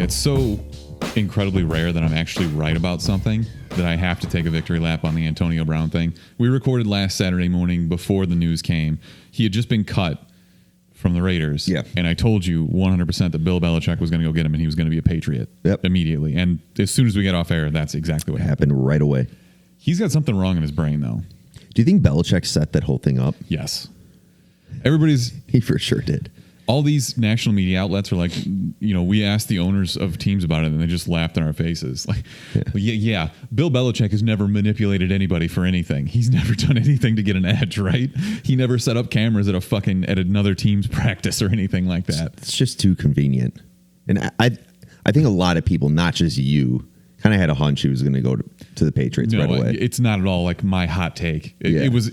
Yeah, it's so incredibly rare that I'm actually right about something that I have to take a victory lap on the Antonio Brown thing. We recorded last Saturday morning before the news came. He had just been cut from the Raiders. Yeah. And I told you 100% that Bill Belichick was going to go get him and he was going to be a Patriot immediately. And as soon as we get off air, that's exactly what happened. Right away. He's got something wrong in his brain, though. Do you think Belichick set that whole thing up? Yes. He for sure did. All these national media outlets are like, we asked the owners of teams about it and they just laughed in our faces. Like, yeah, Bill Belichick has never manipulated anybody for anything. He's never done anything to get an edge, right? He never set up cameras at another team's practice or anything like that. It's just too convenient. And I think a lot of people, not just you, kind of had a hunch he was going to go to the Patriots right away. It's not at all like my hot take. It was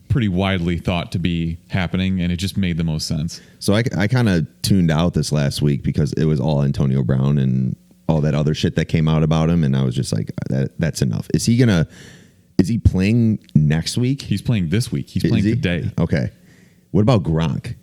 pretty widely thought to be happening, and it just made the most sense. So I kind of tuned out this last week because it was all Antonio Brown and all that other shit that came out about him, and I was just like, that's enough. Is he playing next week? He's playing this week. He's playing today. Okay. What about Gronk?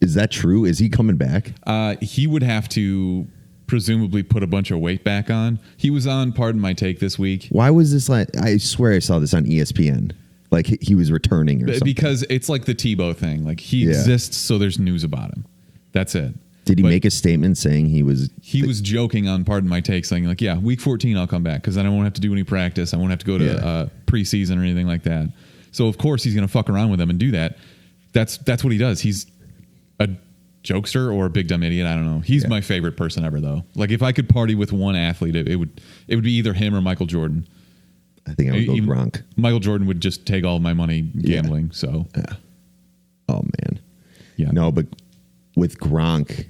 Is that true? Is he coming back? He would have to presumably put a bunch of weight back on. He was on Pardon My Take this week. Why was this I swear I saw this on ESPN. Like he was returning or something. Because it's like the Tebow thing. Like he exists, so there's news about him. That's it. Did he make a statement saying he was... He was joking on Pardon My Take, saying like, yeah, week 14 I'll come back because then I won't have to do any practice. I won't have to go to preseason or anything like that. So of course he's going to fuck around with them and do that. That's what he does. He's a jokester or a big dumb idiot. I don't know. He's my favorite person ever, though. Like if I could party with one athlete, it would be either him or Michael Jordan. I think I would go Gronk. Michael Jordan would just take all of my money gambling. So, oh man, yeah. No, but with Gronk,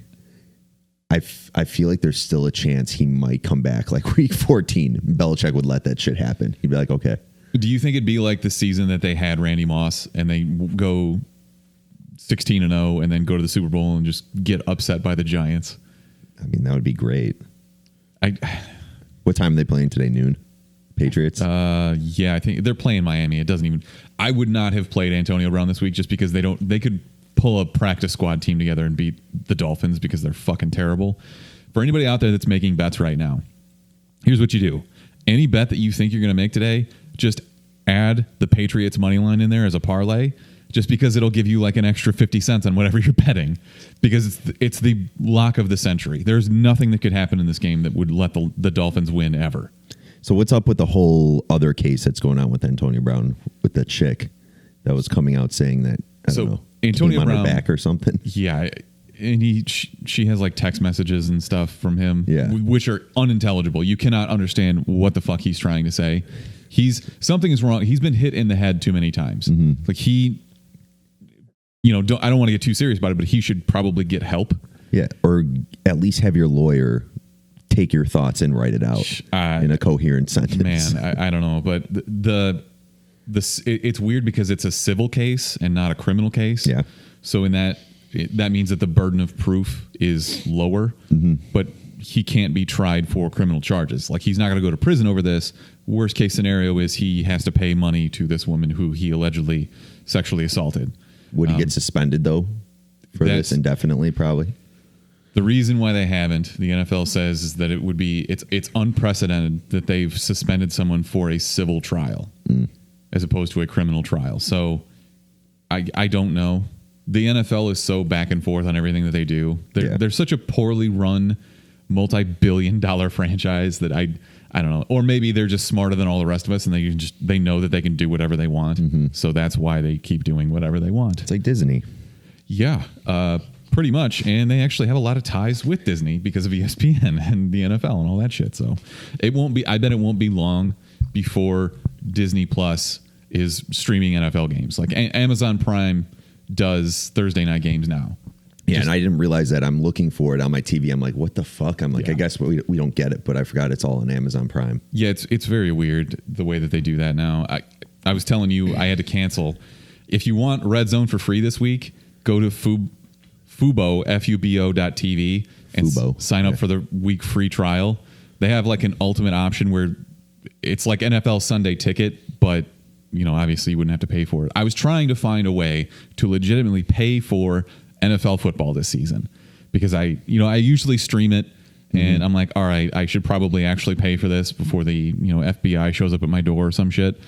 I feel like there's still a chance he might come back. Like week 14, Belichick would let that shit happen. He'd be like, okay. Do you think it'd be like the season that they had Randy Moss and they go 16-0 and then go to the Super Bowl and just get upset by the Giants? I mean, that would be great. What time are they playing today? Noon. Patriots? Yeah, I think they're playing Miami. It doesn't even... I would not have played Antonio Brown this week just because they could pull a practice squad team together and beat the Dolphins because they're fucking terrible. For anybody out there that's making bets right now, here's what you do. Any bet that you think you're going to make today, just add the Patriots money line in there as a parlay, just because it'll give you like an extra 50 cents on whatever you're betting, because it's the lock of the century. There's nothing that could happen in this game that would let the Dolphins win ever. So what's up with the whole other case that's going on with Antonio Brown with the chick that was coming out saying that, I don't know, Antonio Brown, on her back or something? Yeah. And she has like text messages and stuff from him, which are unintelligible. You cannot understand what the fuck he's trying to say. Something is wrong. He's been hit in the head too many times. Mm-hmm. Like I don't want to get too serious about it, but he should probably get help. Yeah. Or at least have your lawyer take your thoughts and write it out in a coherent sentence. Man, I don't know, but it's weird because it's a civil case and not a criminal case. Yeah. So in that means that the burden of proof is lower, but he can't be tried for criminal charges. Like he's not going to go to prison over this. Worst case scenario is he has to pay money to this woman who he allegedly sexually assaulted. Would he get suspended though for this indefinitely? Probably. The reason why they haven't, the NFL says, is that it's unprecedented that they've suspended someone for a civil trial as opposed to a criminal trial. So I don't know. The NFL is so back and forth on everything that they do. They're such a poorly run, multi-billion-dollar franchise that I don't know. Or maybe they're just smarter than all the rest of us and they know that they can do whatever they want. Mm-hmm. So that's why they keep doing whatever they want. It's like Disney. Yeah. Pretty much, and they actually have a lot of ties with Disney because of ESPN and the NFL and all that shit. So I bet it won't be long before Disney Plus is streaming NFL games. Like Amazon Prime does Thursday night games now. Yeah, and I didn't realize that. I'm looking for it on my TV. I'm like, what the fuck? I'm like, I guess we don't get it, but I forgot it's all on Amazon Prime. Yeah, it's very weird the way that they do that now. I was telling you I had to cancel. If you want Red Zone for free this week, go to Fubo, FUBO.tv, and sign up for the week free trial. They have like an ultimate option where it's like NFL Sunday Ticket, but obviously you wouldn't have to pay for it. I was trying to find a way to legitimately pay for NFL football this season because I usually stream it And I'm like, all right, I should probably actually pay for this before the FBI shows up at my door or some shit.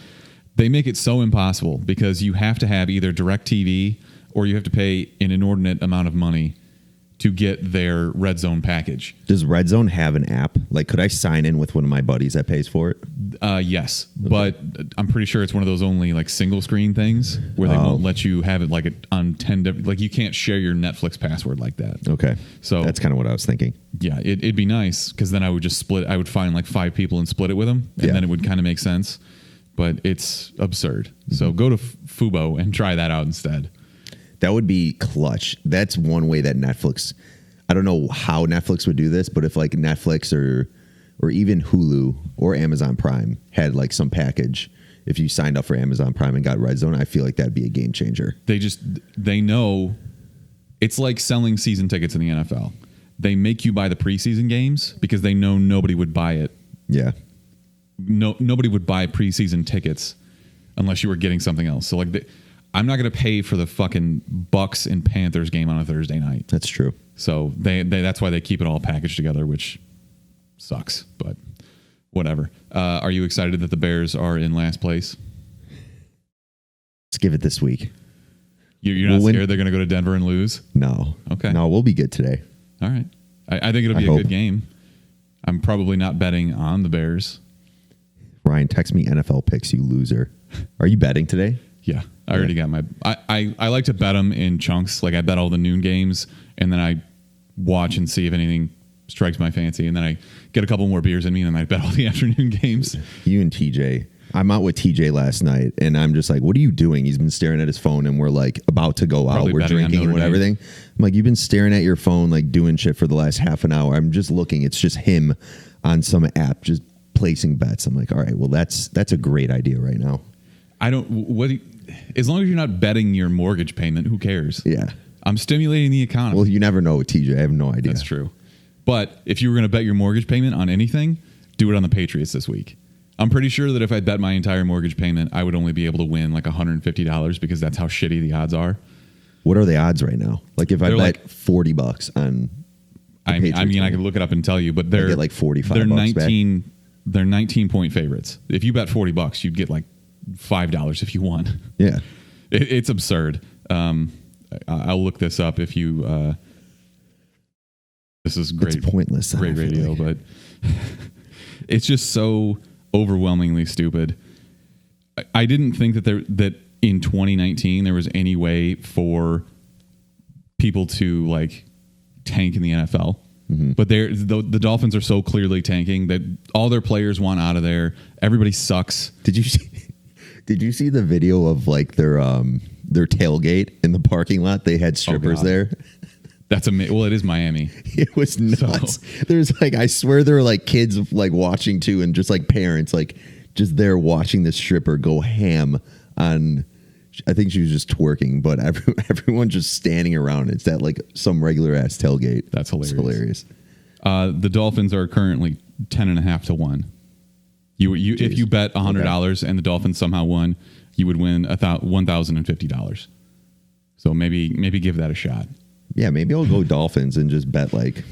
They make it so impossible because you have to have either DirecTV or you have to pay an inordinate amount of money to get their Red Zone package. Does Red Zone have an app? Like, could I sign in with one of my buddies that pays for it? Yes, okay. But I'm pretty sure it's one of those only like single screen things where they won't let you have it like on 10 different, like you can't share your Netflix password like that. Okay. So that's kind of what I was thinking. Yeah, it'd be nice because then I would just split. I would find like 5 people and split it with them, and then it would kind of make sense. But it's absurd. So go to Fubo and try that out instead. That would be clutch. That's one way that Netflix, I don't know how Netflix would do this, but if like Netflix or even Hulu or Amazon Prime had like some package, if you signed up for Amazon Prime and got Red Zone, I feel like that'd be a game changer. They know it's like selling season tickets in the NFL. They make you buy the preseason games because they know nobody would buy it. Yeah. Nobody would buy preseason tickets unless you were getting something else. So like I'm not going to pay for the fucking Bucks and Panthers game on a Thursday night. That's true. So they that's why they keep it all packaged together, which sucks, but whatever. Are you excited that the Bears are in last place? Let's give it this week. You're not scared they're going to go to Denver and lose? No. Okay. No, we'll be good today. All right. I think it'll be a good game. I'm probably not betting on the Bears. Ryan, text me NFL picks, you loser. Are you betting today? Yeah, I already got my. I like to bet them in chunks. Like I bet all the noon games, and then I watch and see if anything strikes my fancy, and then I get a couple more beers in me, and then I bet all the afternoon games. You and TJ. I'm out with TJ last night, and I'm just like, what are you doing? He's been staring at his phone, and we're like about to go out. We're drinking and everything. I'm like, you've been staring at your phone, like doing shit for the last half an hour. I'm just looking. It's just him on some app, just placing bets. I'm like, all right, well, that's a great idea right now. As long as you're not betting your mortgage payment, who cares? Yeah. I'm stimulating the economy. Well, you never know with TJ. I have no idea. That's true. But if you were going to bet your mortgage payment on anything, do it on the Patriots this week. I'm pretty sure that if I bet my entire mortgage payment, I would only be able to win like $150 because that's how shitty the odds are. What are the odds right now? Like if I bet like $40 on I mean, I could look it up and tell you, but they're get like 45 they're bucks 19 back. They're 19-point favorites. If you bet $40, you'd get like $5 if you won. Yeah. It's absurd. I'll look this up if you this is great. It's pointless. Great radio, but it's just so overwhelmingly stupid. I didn't think that in 2019 there was any way for people to like tank in the NFL. Mm-hmm. But the Dolphins are so clearly tanking that all their players want out of there. Everybody sucks. Did you see the video of like their tailgate in the parking lot? They had strippers there. That's amazing. Well, it is Miami. It was nuts. So. There's like, I swear there were like kids like watching too, and just like parents like just there watching this stripper go ham on. I think she was just twerking, but everyone just standing around. It's at like some regular ass tailgate. That's hilarious. It's hilarious. The Dolphins are currently 10.5 to 1. If you bet $100 and the Dolphins somehow won, you would win $1,050. So maybe give that a shot. Yeah, maybe I'll go Dolphins and just bet like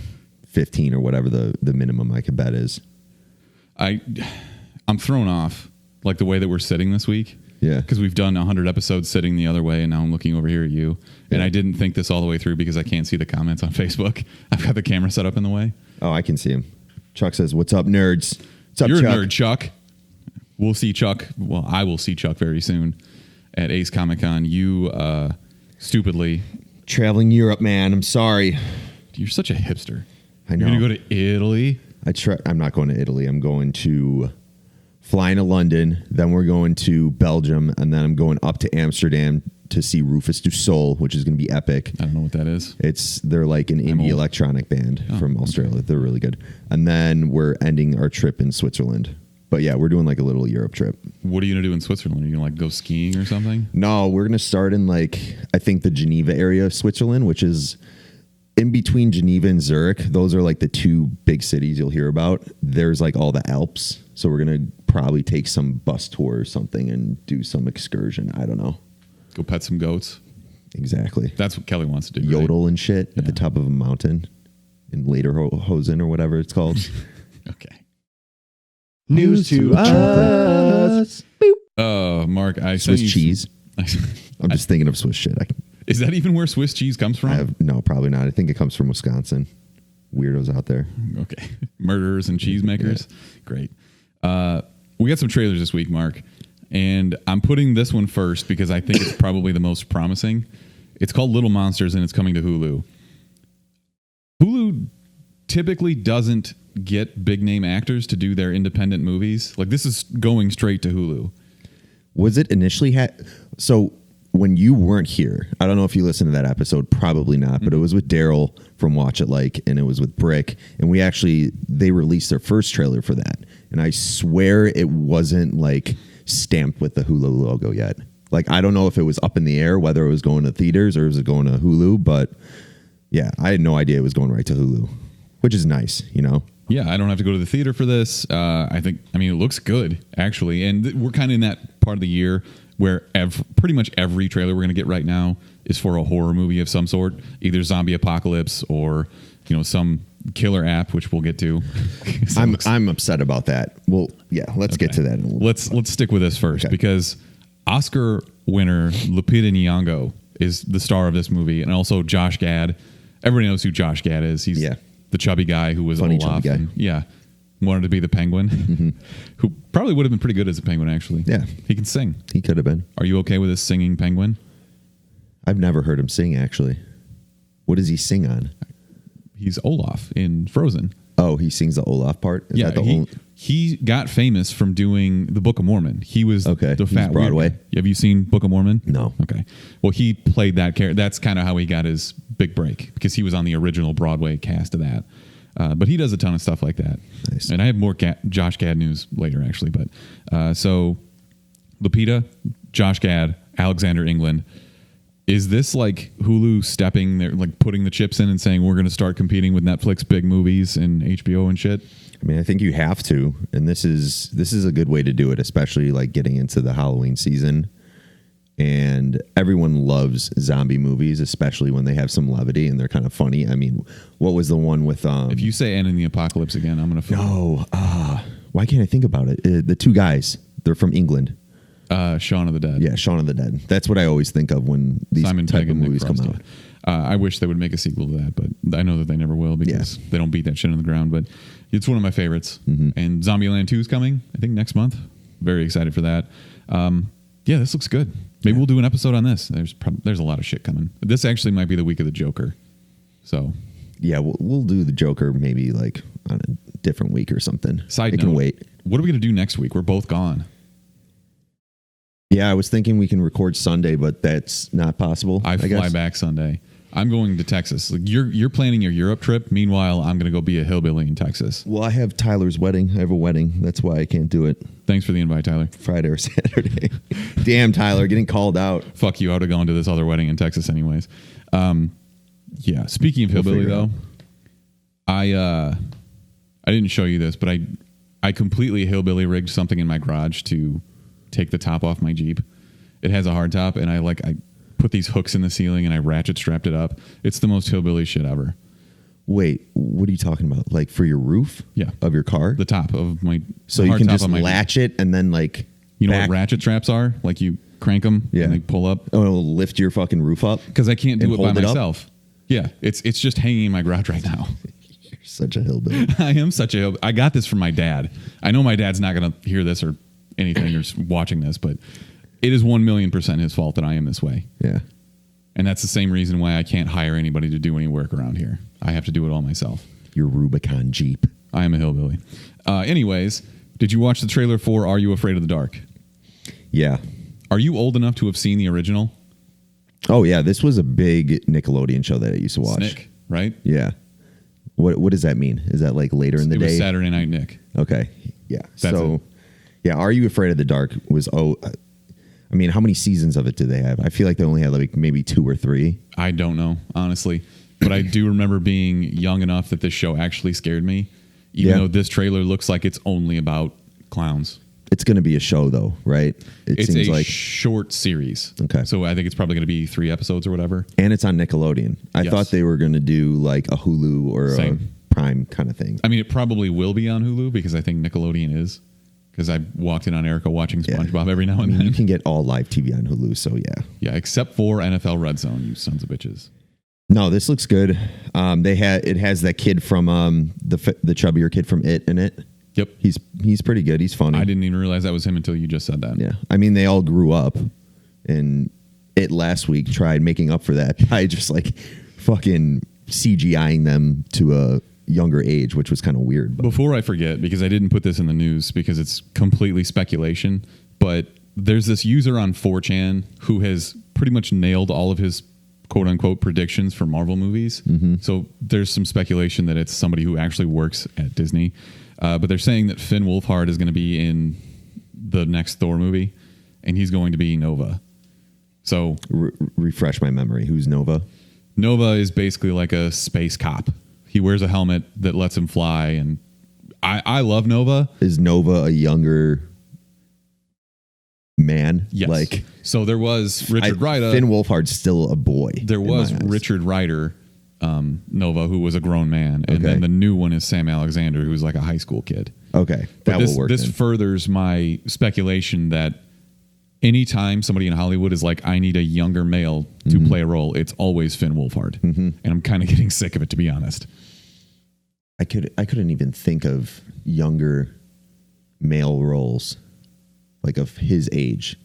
15 or whatever the minimum I could bet is. I'm thrown off like the way that we're sitting this week. Yeah. Because we've done 100 episodes sitting the other way, and now I'm looking over here at you. Yeah. And I didn't think this all the way through because I can't see the comments on Facebook. I've got the camera set up in the way. Oh, I can see him. Chuck says, "What's up, nerds?" What's up, You're Chuck? a nerd, Chuck. We'll see Chuck. Well, I will see Chuck very soon at Ace Comic Con. You stupidly traveling Europe, man. I'm sorry. You're such a hipster. I know. You're gonna go to Italy? I'm not going to Italy. I'm going to flying to London. Then we're going to Belgium, and then I'm going up to Amsterdam to see Rufus du Sol, which is going to be epic. I don't know what that is. They're like an indie electronic band from Australia. They're really good. And then we're ending our trip in Switzerland. But yeah, we're doing like a little Europe trip. What are you going to do in Switzerland? Are you going to like go skiing or something? No, we're going to start in like, I think the Geneva area of Switzerland, which is in between Geneva and Zurich. Those are like the two big cities you'll hear about. There's like all the Alps. So we're going to probably take some bus tour or something and do some excursion. I don't know. Go pet some goats. Exactly. That's what Kelly wants to do. Yodel right? and shit at the top of a mountain in Lederhosen or whatever it's called. Okay. News to us. Oh, Mark, I Swiss cheese. I'm just thinking of Swiss shit. Is that even where Swiss cheese comes from? No, probably not. I think it comes from Wisconsin. Weirdos out there. Okay. Murderers and cheesemakers. Yeah. Great. We got some trailers this week, Mark. And I'm putting this one first because I think it's probably the most promising. It's called Little Monsters, and it's coming to Hulu. Hulu typically doesn't get big name actors to do their independent movies. Like, this is going straight to Hulu. Was it initially so when you weren't here, I don't know if you listened to that episode, probably not, but it was with Daryl from Watch It Like, and it was with Brick, and they released their first trailer for that. And I swear it wasn't like stamped with the Hulu logo yet. Like, I don't know if it was up in the air, whether it was going to theaters or was it going to Hulu, but yeah, I had no idea it was going right to Hulu, which is nice, you know? Yeah, I don't have to go to the theater for this. I mean, it looks good, actually. And we're kind of in that part of the year where pretty much every trailer we're going to get right now is for a horror movie of some sort, either zombie apocalypse or, some killer app, which we'll get to. I'm upset about that. Well, yeah, let's get to that. Let's stick with this first because Oscar winner Lupita Nyong'o is the star of this movie, and also Josh Gad. Everybody knows who Josh Gad is. He's the chubby guy who was funny Olaf. Chubby guy. Wanted to be the Penguin, who probably would have been pretty good as a penguin, actually. Yeah. He can sing. He could have been. Are you okay with this singing penguin? I've never heard him sing, actually. What does he sing on? He's Olaf in Frozen. Oh, he sings the Olaf part? He got famous from doing the Book of Mormon. He was the fat Broadway. Have you seen Book of Mormon? No. Okay. Well, he played that character. That's kind of how he got his big break because he was on the original Broadway cast of that. But he does a ton of stuff like that. Nice. And I have more Josh Gad news later, actually. But so Lupita, Josh Gad, Alexander England. Is this like Hulu stepping there, like putting the chips in and saying we're going to start competing with Netflix big movies and HBO and shit? I mean, I think you have to, and this is a good way to do it, especially like getting into the Halloween season. And everyone loves zombie movies, especially when they have some levity and they're kind of funny. I mean, what was the one with? If you say "End in the Apocalypse" again, I'm going to. No, why can't I think about it? The two guys, they're from England. Shaun of the Dead. Yeah, Shaun of the Dead. That's what I always think of when these Simon type Pegg of and movies Nick come Frost, out. I wish they would make a sequel to that, but I know that they never will because they don't beat that shit on the ground. But it's one of my favorites. And Zombieland 2 is coming, I think, next month. Very excited for that. This looks good. Maybe we'll do an episode on this. There's a lot of shit coming. This actually might be the week of the Joker. So yeah, we'll do the Joker maybe like on a different week or something. Side note, can wait. What are we going to do next week? We're both gone. Yeah, I was thinking we can record Sunday, but that's not possible. I fly back Sunday. I'm going to Texas. Like you're planning your Europe trip. Meanwhile, I'm going to go be a hillbilly in Texas. Well, I have Tyler's wedding. I have a wedding. That's why I can't do it. Thanks for the invite, Tyler. Friday or Saturday. Damn, Tyler, getting called out. Fuck you. I would have gone to this other wedding in Texas anyways. Speaking of hillbilly, though, I didn't show you this, but I completely hillbilly rigged something in my garage to take the top off my Jeep. It has a hard top, and I put these hooks in the ceiling and I ratchet strapped it up. It's the most hillbilly shit ever. Wait, what are you talking about? Like for your roof? Yeah. Of your car? The top of my So you can just latch it and then like you know what ratchet straps are? Like you crank them and they pull up. Oh, it'll lift your fucking roof up? Because I can't do it by myself. Yeah. It's just hanging in my garage right now. You're such a hillbilly. I am such a hillbilly. I got this from my dad. I know my dad's not going to hear this or anything or watching this, but it is 1,000,000% his fault that I am this way. Yeah. And that's the same reason why I can't hire anybody to do any work around here. I have to do it all myself. Your Rubicon Jeep. I am a hillbilly. Anyways, did you watch the trailer for Are You Afraid of the Dark? Yeah. Are you old enough to have seen the original? Oh, yeah. This was a big Nickelodeon show that I used to watch. Nick, right? Yeah. What does that mean? Is that like later in the day? It was Saturday Night Nick. Okay. Yeah. That's it. Yeah, Are You Afraid of the Dark was, I mean, how many seasons of it did they have? I feel like they only had like maybe 2 or 3. I don't know, honestly. But I do remember being young enough that this show actually scared me, even though this trailer looks like it's only about clowns. It's going to be a show, though, right? It's seems like short series. Okay. So I think it's probably going to be 3 episodes or whatever. And it's on Nickelodeon. I thought they were going to do like a Hulu or a Prime kind of thing. I mean, it probably will be on Hulu because I think Nickelodeon is. Because I walked in on Erica watching SpongeBob every now and then. You can get all live TV on Hulu, so yeah. Yeah, except for NFL Red Zone, you sons of bitches. No, this looks good. It has that kid from the chubbier kid from It in it. Yep. He's pretty good. He's funny. I didn't even realize that was him until you just said that. Yeah. I mean, they all grew up, and It last week tried making up for that by just like fucking CGIing them to a younger age, which was kind of weird. But. Before I forget, because I didn't put this in the news because it's completely speculation, but there's this user on 4chan who has pretty much nailed all of his quote unquote predictions for Marvel movies. Mm-hmm. So there's some speculation that it's somebody who actually works at Disney. But they're saying that Finn Wolfhard is going to be in the next Thor movie, and he's going to be Nova. So refresh my memory. Who's Nova? Nova is basically like a space cop. He wears a helmet that lets him fly, and I love Nova. Is Nova a younger man? Yes. So there was Richard Rider. Finn Wolfhard's still a boy. There was Richard Rider. Nova, who was a grown man, and then the new one is Sam Alexander, who's like a high school kid. Okay, that will work. This furthers my speculation that anytime somebody in Hollywood is like, I need a younger male to play a role, it's always Finn Wolfhard, and I'm kind of getting sick of it, to be honest. I couldn't even think of younger male roles like of his age.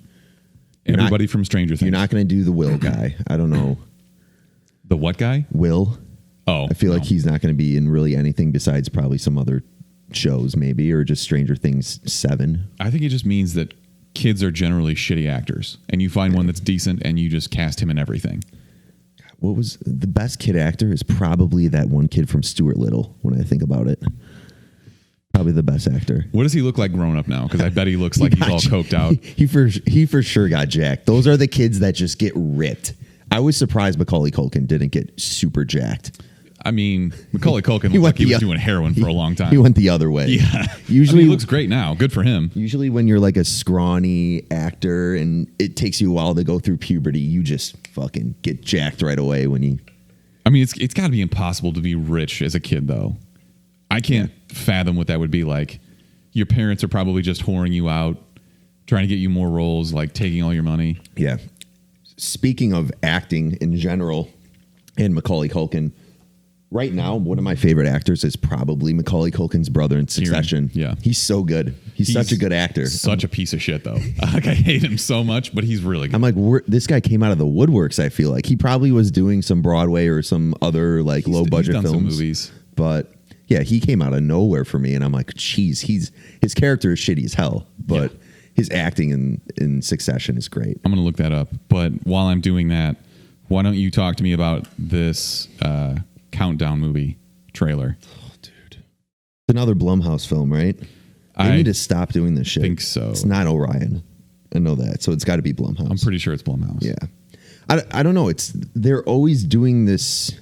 Everybody from Stranger Things. You're not going to do the Will guy. I don't know. The what guy? Will. Oh, I feel like he's not going to be in really anything besides probably some other shows maybe, or just Stranger Things 7. I think it just means that kids are generally shitty actors, and you find one that's decent and you just cast him in everything. What was the best kid actor is probably that one kid from Stuart Little when I think about it. Probably the best actor. What does he look like grown up now? Because I bet he looks like he's all coked out. He for sure got jacked. Those are the kids that just get ripped. I was surprised Macaulay Culkin didn't get super jacked. I mean, Macaulay Culkin looked like he was doing heroin for a long time. He went the other way. Yeah. Usually he looks great now. Good for him. Usually when you're like a scrawny actor and it takes you a while to go through puberty, you just fucking get jacked right away when you... I mean, it's got to be impossible to be rich as a kid, though. I can't fathom what that would be like. Your parents are probably just whoring you out, trying to get you more roles, like taking all your money. Yeah. Speaking of acting in general and Macaulay Culkin, right now, one of my favorite actors is probably Macaulay Culkin's brother in Succession. Yeah. He's so good. He's such a good actor. Such a piece of shit, though. Like, I hate him so much, but he's really good. I'm like, this guy came out of the woodworks, I feel like. He probably was doing some Broadway or some other like low-budget films. Some movies. But yeah, he came out of nowhere for me, and I'm like, geez, his character is shitty as hell, but his acting in Succession is great. I'm going to look that up. But while I'm doing that, why don't you talk to me about this Countdown movie trailer? Oh, dude. It's another Blumhouse film, right? They need to stop doing this shit. I think so. It's not Orion. I know that. So it's got to be Blumhouse. I'm pretty sure it's Blumhouse. Yeah. I don't know. They're always doing this.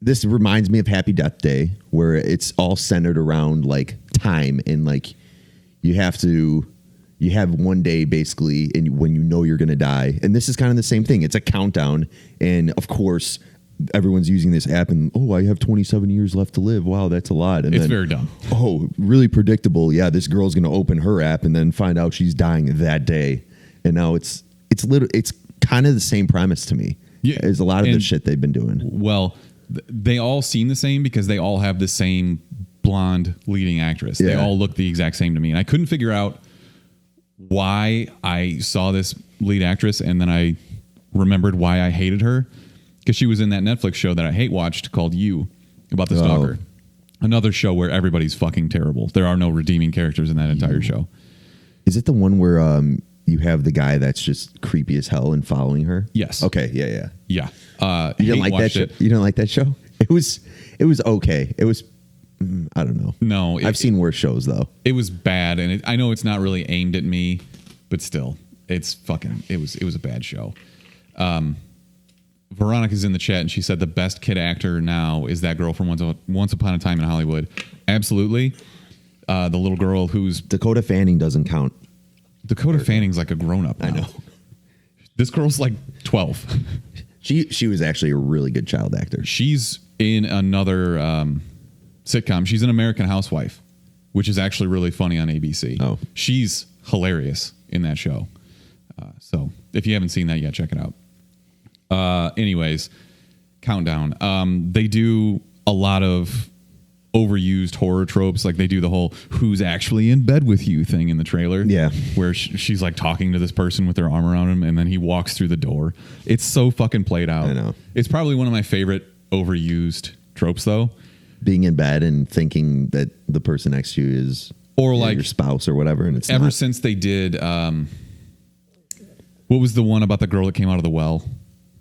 This reminds me of Happy Death Day, where it's all centered around like time and like you have one day basically, and when you know you're going to die. And this is kind of the same thing. It's a countdown, and of course, everyone's using this app, and I have 27 years left to live. Wow, that's a lot. And it's very dumb. Oh, really predictable. Yeah, this girl's going to open her app and then find out she's dying that day. And now it's kind of the same premise to me. Yeah, as a lot of the shit they've been doing. Well, they all seem the same because they all have the same blonde leading actress. Yeah. They all look the exact same to me. And I couldn't figure out why I saw this lead actress, and then I remembered why I hated her, because she was in that Netflix show that I hate watched called You, about the stalker. Another show where everybody's fucking terrible. There are no redeeming characters in that entire show. Is it the one where you have the guy that's just creepy as hell and following her? Yes. Okay. Yeah. Yeah. You didn't like that show? You didn't like that show? It was okay. It was, I don't know. No. I've seen worse shows though. It was bad. And I know it's not really aimed at me, but still, it was a bad show. Veronica's in the chat and she said the best kid actor now is that girl from Once Upon a Time in Hollywood. Absolutely. The little girl who's Dakota Fanning doesn't count. Dakota Fanning's like a grown up now. I know. This girl's like 12. She was actually a really good child actor. She's in another sitcom. She's an American Housewife, which is actually really funny on ABC. Oh. She's hilarious in that show. So if you haven't seen that yet, check it out. Anyways, countdown. They do a lot of overused horror tropes. Like they do the whole who's actually in bed with you thing in the trailer. Yeah. Where she's like talking to this person with their arm around him and then he walks through the door. It's so fucking played out. I know. It's probably one of my favorite overused tropes though. Being in bed and thinking that the person next to you is or like your spouse or whatever. And it's ever not. Since they did, what was the one about the girl that came out of the well?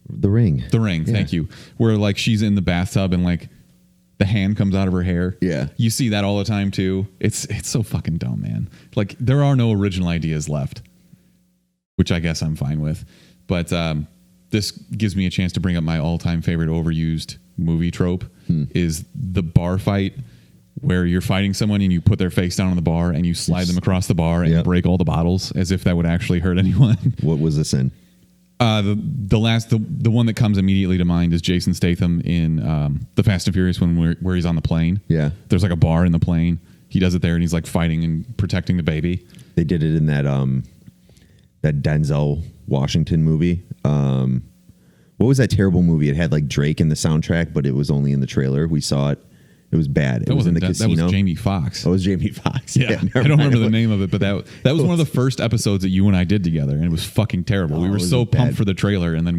The Ring. The Ring. Yeah. Thank you. Where like she's in the bathtub and like the hand comes out of her hair. Yeah. You see that all the time too. It's so fucking dumb, man. Like there are no original ideas left, which I guess I'm fine with. But this gives me a chance to bring up my all-time favorite overused movie trope is the bar fight where you're fighting someone and you put their face down on the bar and you slide them across the bar and break all the bottles as if that would actually hurt anyone. What was this in? The one that comes immediately to mind is Jason Statham in the Fast and Furious where he's on the plane. Yeah. There's like a bar in the plane. He does it there and he's like fighting and protecting the baby. They did it in that Denzel Washington movie. What was that terrible movie? It had like Drake in the soundtrack, but it was only in the trailer. We saw it. It was bad. It was in the casino. That was Jamie Foxx. Oh, it was Jamie Foxx. Yeah, I don't remember the name of it, but that was one of the first episodes that you and I did together, and it was fucking terrible. Oh, we were so pumped for the trailer, and then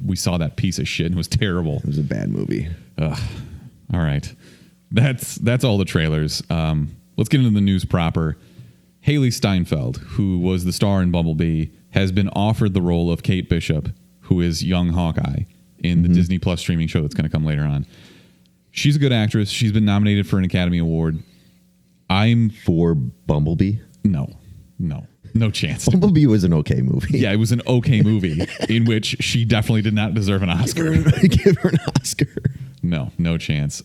we saw that piece of shit, and it was terrible. It was a bad movie. Ugh. All right, that's all the trailers. Let's get into the news proper. Haley Steinfeld, who was the star in Bumblebee, has been offered the role of Kate Bishop, who is young Hawkeye in the Disney Plus streaming show that's going to come later on. She's a good actress. She's been nominated for an Academy Award. I'm for Bumblebee. No chance. Bumblebee was an okay movie. Yeah, it was an okay movie in which she definitely did not deserve an Oscar. Give her an Oscar. No chance.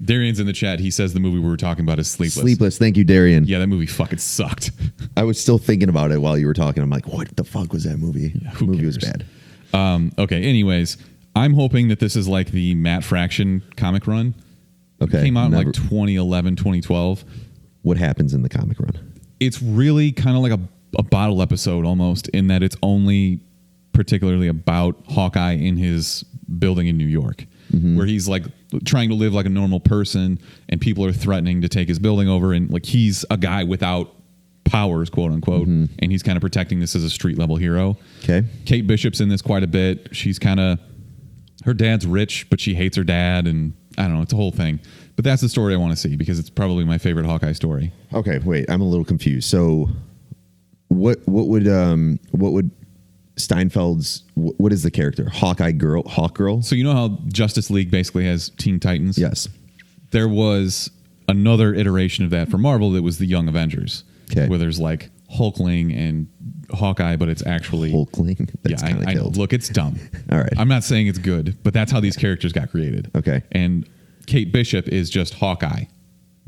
Darian's in the chat. He says the movie we were talking about is Sleepless. Sleepless. Thank you, Darian. Yeah, that movie fucking sucked. I was still thinking about it while you were talking. I'm like, what the fuck was that movie? Yeah, the movie was bad. Okay. Anyways, I'm hoping that this is like the Matt Fraction comic run. Okay. It came out in like 2011, 2012. What happens in the comic run? It's really kind of like a bottle episode almost in that it's only particularly about Hawkeye in his building in New York, where he's like trying to live like a normal person and people are threatening to take his building over. And like he's a guy without powers, quote unquote, and he's kind of protecting this as a street level hero. Okay. Kate Bishop's in this quite a bit. She's kind of, her dad's rich, but she hates her dad. And I don't know, it's a whole thing. But that's the story I want to see because it's probably my favorite Hawkeye story. Okay, wait, I'm a little confused. So what would Steinfeld's, what is the character? Hawk Girl? So you know how Justice League basically has Teen Titans? Yes. There was another iteration of that for Marvel that was the Young Avengers. Okay. Where there's like Hulkling and Hawkeye, but it's actually Hulkling? That's yeah, I know. Look, it's dumb. All right. I'm not saying it's good, but that's how these characters got created. Okay. And Kate Bishop is just Hawkeye,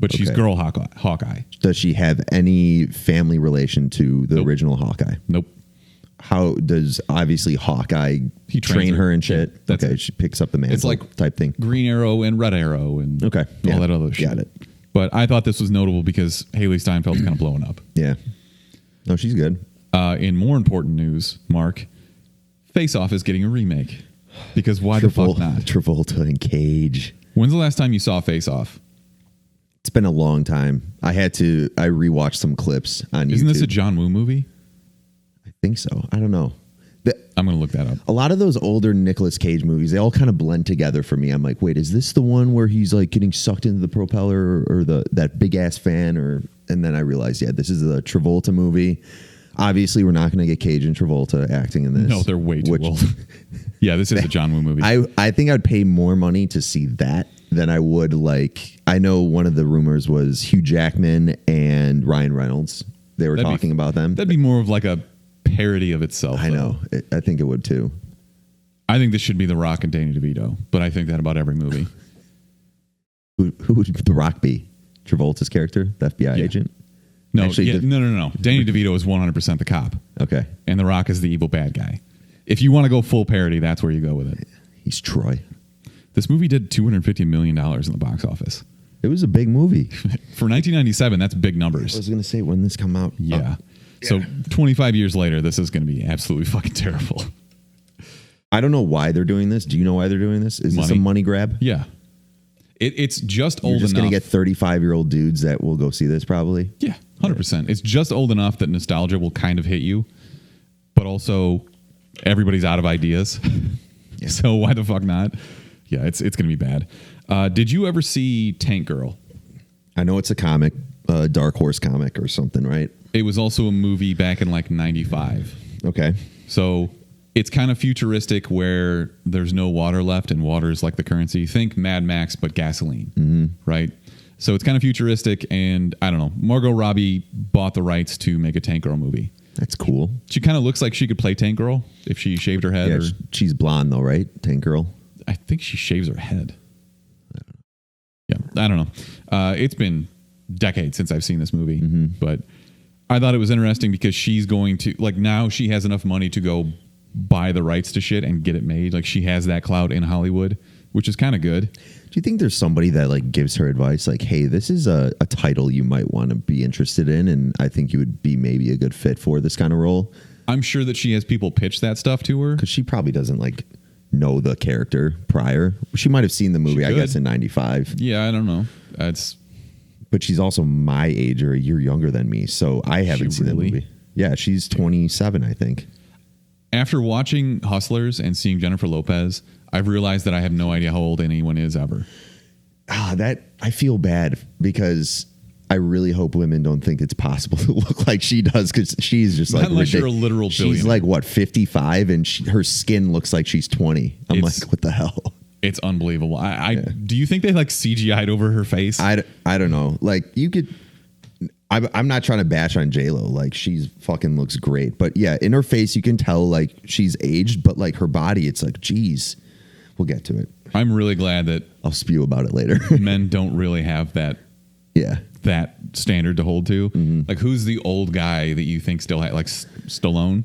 but she's girl Hawkeye. Does she have any family relation to the original Hawkeye? Nope. How does obviously Hawkeye He trains train her and Yeah, shit? that's Okay, it. she picks up the mantle It's like type thing. Green Arrow and Red Arrow and Okay. all Yeah. that other shit. Got it. But I thought this was notable because Haley Steinfeld's kind of blowing up. Yeah. No, she's good. In more important news, Mark, Face Off is getting a remake. Because why the fuck not? Travolta and Cage. When's the last time you saw Face Off? It's been a long time. I rewatched some clips on YouTube. Isn't this a John Woo movie? I think so. I don't know. I'm going to look that up. A lot of those older Nicolas Cage movies, they all kind of blend together for me. I'm like, wait, is this the one where he's like getting sucked into the propeller or that big ass fan? And then I realized, yeah, this is a Travolta movie. Obviously, we're not going to get Cage and Travolta acting in this. No, they're way too old. Yeah, this is a John Woo movie. I think I'd pay more money to see that than I would like. I know one of the rumors was Hugh Jackman and Ryan Reynolds. They were talking about them. That'd be more of like a parody of itself. I know. I think it would too. I think this should be The Rock and Danny DeVito, but I think that about every movie. Who would The Rock be? Travolta's character, the FBI agent? No, Actually, no. Danny DeVito is 100% the cop. Okay. And The Rock is the evil bad guy. If you want to go full parody, that's where you go with it. He's Troy. This movie did $250 million in the box office. It was a big movie. For 1997, that's big numbers. I was going to say, when this come out? Yeah. So 25 years later, this is going to be absolutely fucking terrible. I don't know why they're doing this. Do you know why they're doing this? Is this a money grab? Yeah. It's just old enough. You're just going to get 35-year-old dudes that will go see this probably? Yeah, 100%. It's just old enough that nostalgia will kind of hit you, but also everybody's out of ideas. Yeah. So why the fuck not? Yeah, it's going to be bad. Did you ever see Tank Girl? I know it's a comic, Dark Horse comic or something, right? It was also a movie back in like 95. Okay. So it's kind of futuristic where there's no water left and water is like the currency. Think Mad Max, but gasoline, right? So it's kind of futuristic, and I don't know. Margot Robbie bought the rights to make a Tank Girl movie. That's cool. She kind of looks like she could play Tank Girl if she shaved her head. Yeah, she's blonde though, right? Tank Girl. I think she shaves her head. I don't know. It's been decades since I've seen this movie, but I thought it was interesting because she's going to, like, now she has enough money to go buy the rights to shit and get it made. Like, she has that clout in Hollywood, which is kind of good. Do you think there's somebody that like gives her advice like, hey, this is a title you might want to be interested in, and I think you would be maybe a good fit for this kind of role? I'm sure that she has people pitch that stuff to her. Because she probably doesn't like know the character prior. She might have seen the movie, I guess, in 95. Yeah, I don't know. But she's also my age or a year younger than me, so I haven't seen the movie. Yeah, she's 27, I think. After watching Hustlers and seeing Jennifer Lopez, I've realized that I have no idea how old anyone is ever. That I feel bad because I really hope women don't think it's possible to look like she does, because she's just like, unless you're a literal billionaire. She's like, what, 55, and her skin looks like she's 20. I'm like, what the hell? It's unbelievable. Do you think they like CGI'd over her face? I don't know. Like, you could. I'm not trying to bash on J-Lo. Like, she's fucking looks great, but yeah, in her face you can tell like she's aged, but like her body, it's like, geez. We'll get to it. I'm really glad that I'll spew about it later. Men don't really have that. Yeah. That standard to hold to. Like, who's the old guy that you think still like Stallone,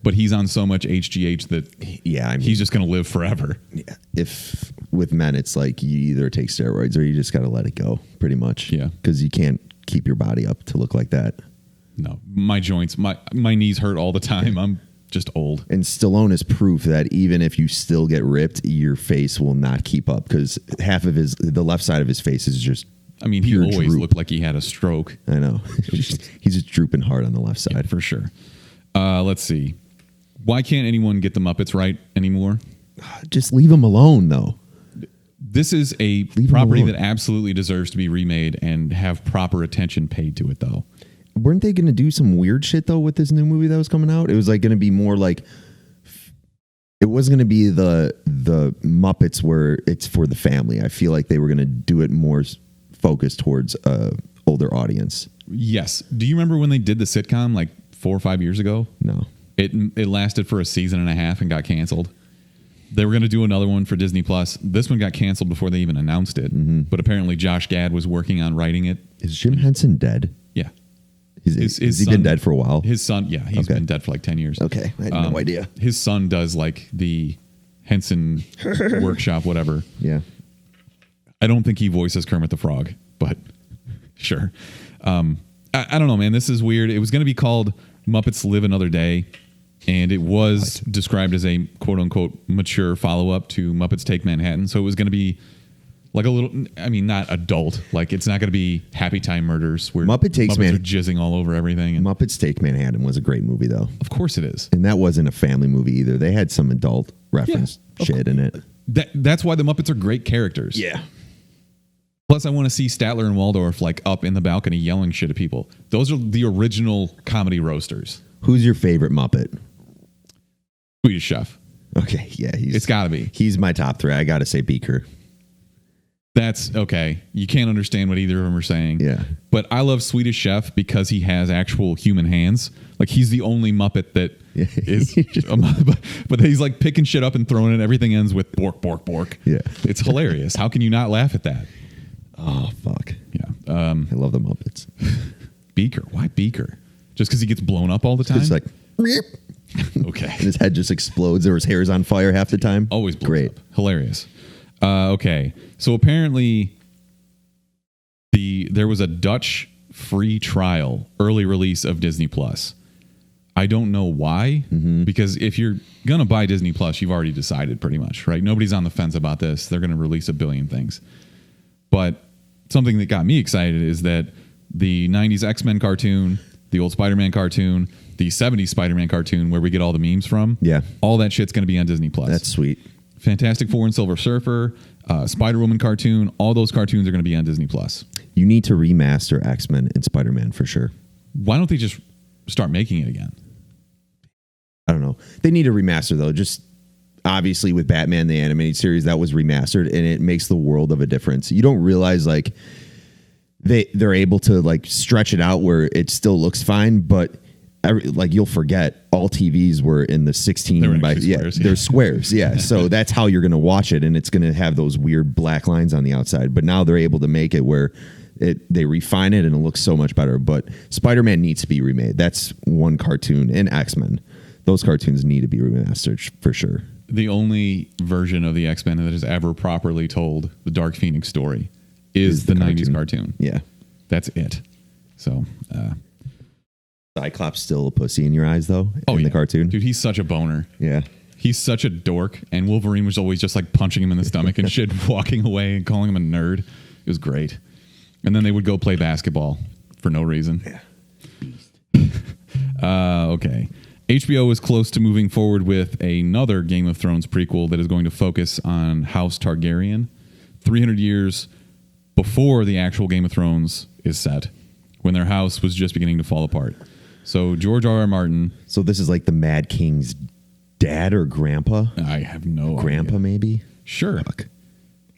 but he's on so much HGH that he's just going to live forever. Yeah. If with men, it's like you either take steroids or you just got to let it go, pretty much. Yeah. Because you can't keep your body up to look like that. No, my joints, my knees hurt all the time. I'm just old. And Stallone is proof that even if you still get ripped, your face will not keep up, because half of the left side of his face is just. I mean, he always looked like he had a stroke. I know. He's just drooping hard on the left side. Yeah, for sure. Let's see. Why can't anyone get the Muppets right anymore? Just leave them alone, though. This is a property that absolutely deserves to be remade and have proper attention paid to it, though. Weren't they going to do some weird shit, though, with this new movie that was coming out? It was like going to be more like, it wasn't going to be the Muppets where it's for the family. I feel like they were going to do it more focused towards older audience. Yes. Do you remember when they did the sitcom like 4 or 5 years ago? No. It lasted for a season and a half and got canceled. They were going to do another one for Disney Plus. This one got canceled before they even announced it. But apparently Josh Gad was working on writing it. Is Jim Henson dead? Yeah. Has he been dead for a while? His son, yeah, he's been dead for like 10 years. Okay, I had no idea. His son does like the Henson workshop, whatever. Yeah. I don't think he voices Kermit the Frog, but sure. I don't know, man. This is weird. It was going to be called Muppets Live Another Day, and it was described as a quote-unquote mature follow-up to Muppets Take Manhattan. So it was going to be like a little, I mean, not adult. Like, it's not going to be Happy Time Murders where Muppets are jizzing all over everything. And Muppets Take Manhattan was a great movie, though. Of course it is. And that wasn't a family movie either. They had some adult reference shit in it. That's why the Muppets are great characters. Yeah. Plus, I want to see Statler and Waldorf like up in the balcony yelling shit at people. Those are the original comedy roasters. Who's your favorite Muppet? Swedish Chef. Okay, yeah. It's got to be. He's my top three. I got to say Beaker. That's okay. You can't understand what either of them are saying. Yeah. But I love Swedish Chef because he has actual human hands. Like, he's the only Muppet that Yeah. is, but he's like picking shit up and throwing it. Everything ends with bork, bork, bork. Yeah. It's hilarious. How can you not laugh at that? Oh, fuck. Yeah. I love the Muppets. Beaker. Why Beaker? Just because he gets blown up all the time? It's like, okay. and his head just explodes, or his hair is on fire half the time. Always blows great. up. Hilarious. Okay. So apparently there was a Dutch free trial early release of Disney Plus. I don't know why, because if you're going to buy Disney Plus, you've already decided pretty much, right? Nobody's on the fence about this. They're going to release a billion things. But something that got me excited is that the 90s X-Men cartoon, the old Spider-Man cartoon, the 70s Spider-Man cartoon where we get all the memes from, all that shit's going to be on Disney Plus. That's sweet. Fantastic Four and Silver Surfer, Spider-Woman cartoon, all those cartoons are going to be on Disney Plus. You need to remaster X-Men and Spider-Man for sure. Why don't they just start making it again? I don't know. They need to remaster though. Just obviously with Batman the animated series, that was remastered, and it makes the world of a difference. You don't realize like they're able to like stretch it out where it still looks fine, but like you'll forget all TVs were in the 16 by squares, they're squares. Yeah. So that's how you're going to watch it. And it's going to have those weird black lines on the outside, but now they're able to make it where they refine it and it looks so much better. But Spider-Man needs to be remade. That's one cartoon, and X-Men. Those cartoons need to be remastered for sure. The only version of the X-Men that has ever properly told the Dark Phoenix story is the 90s cartoon. Yeah. That's it. So, Cyclops still a pussy in your eyes though? In the cartoon? Dude, he's such a boner. Yeah. He's such a dork. And Wolverine was always just like punching him in the stomach and shit, walking away and calling him a nerd. It was great. And then they would go play basketball for no reason. Yeah. Okay. HBO is close to moving forward with another Game of Thrones prequel that is going to focus on House Targaryen 300 years before the actual Game of Thrones is set, when their house was just beginning to fall apart. So George R.R. Martin. So this is like the Mad King's dad or grandpa? I have no Grandpa, idea. maybe? Sure. Fuck.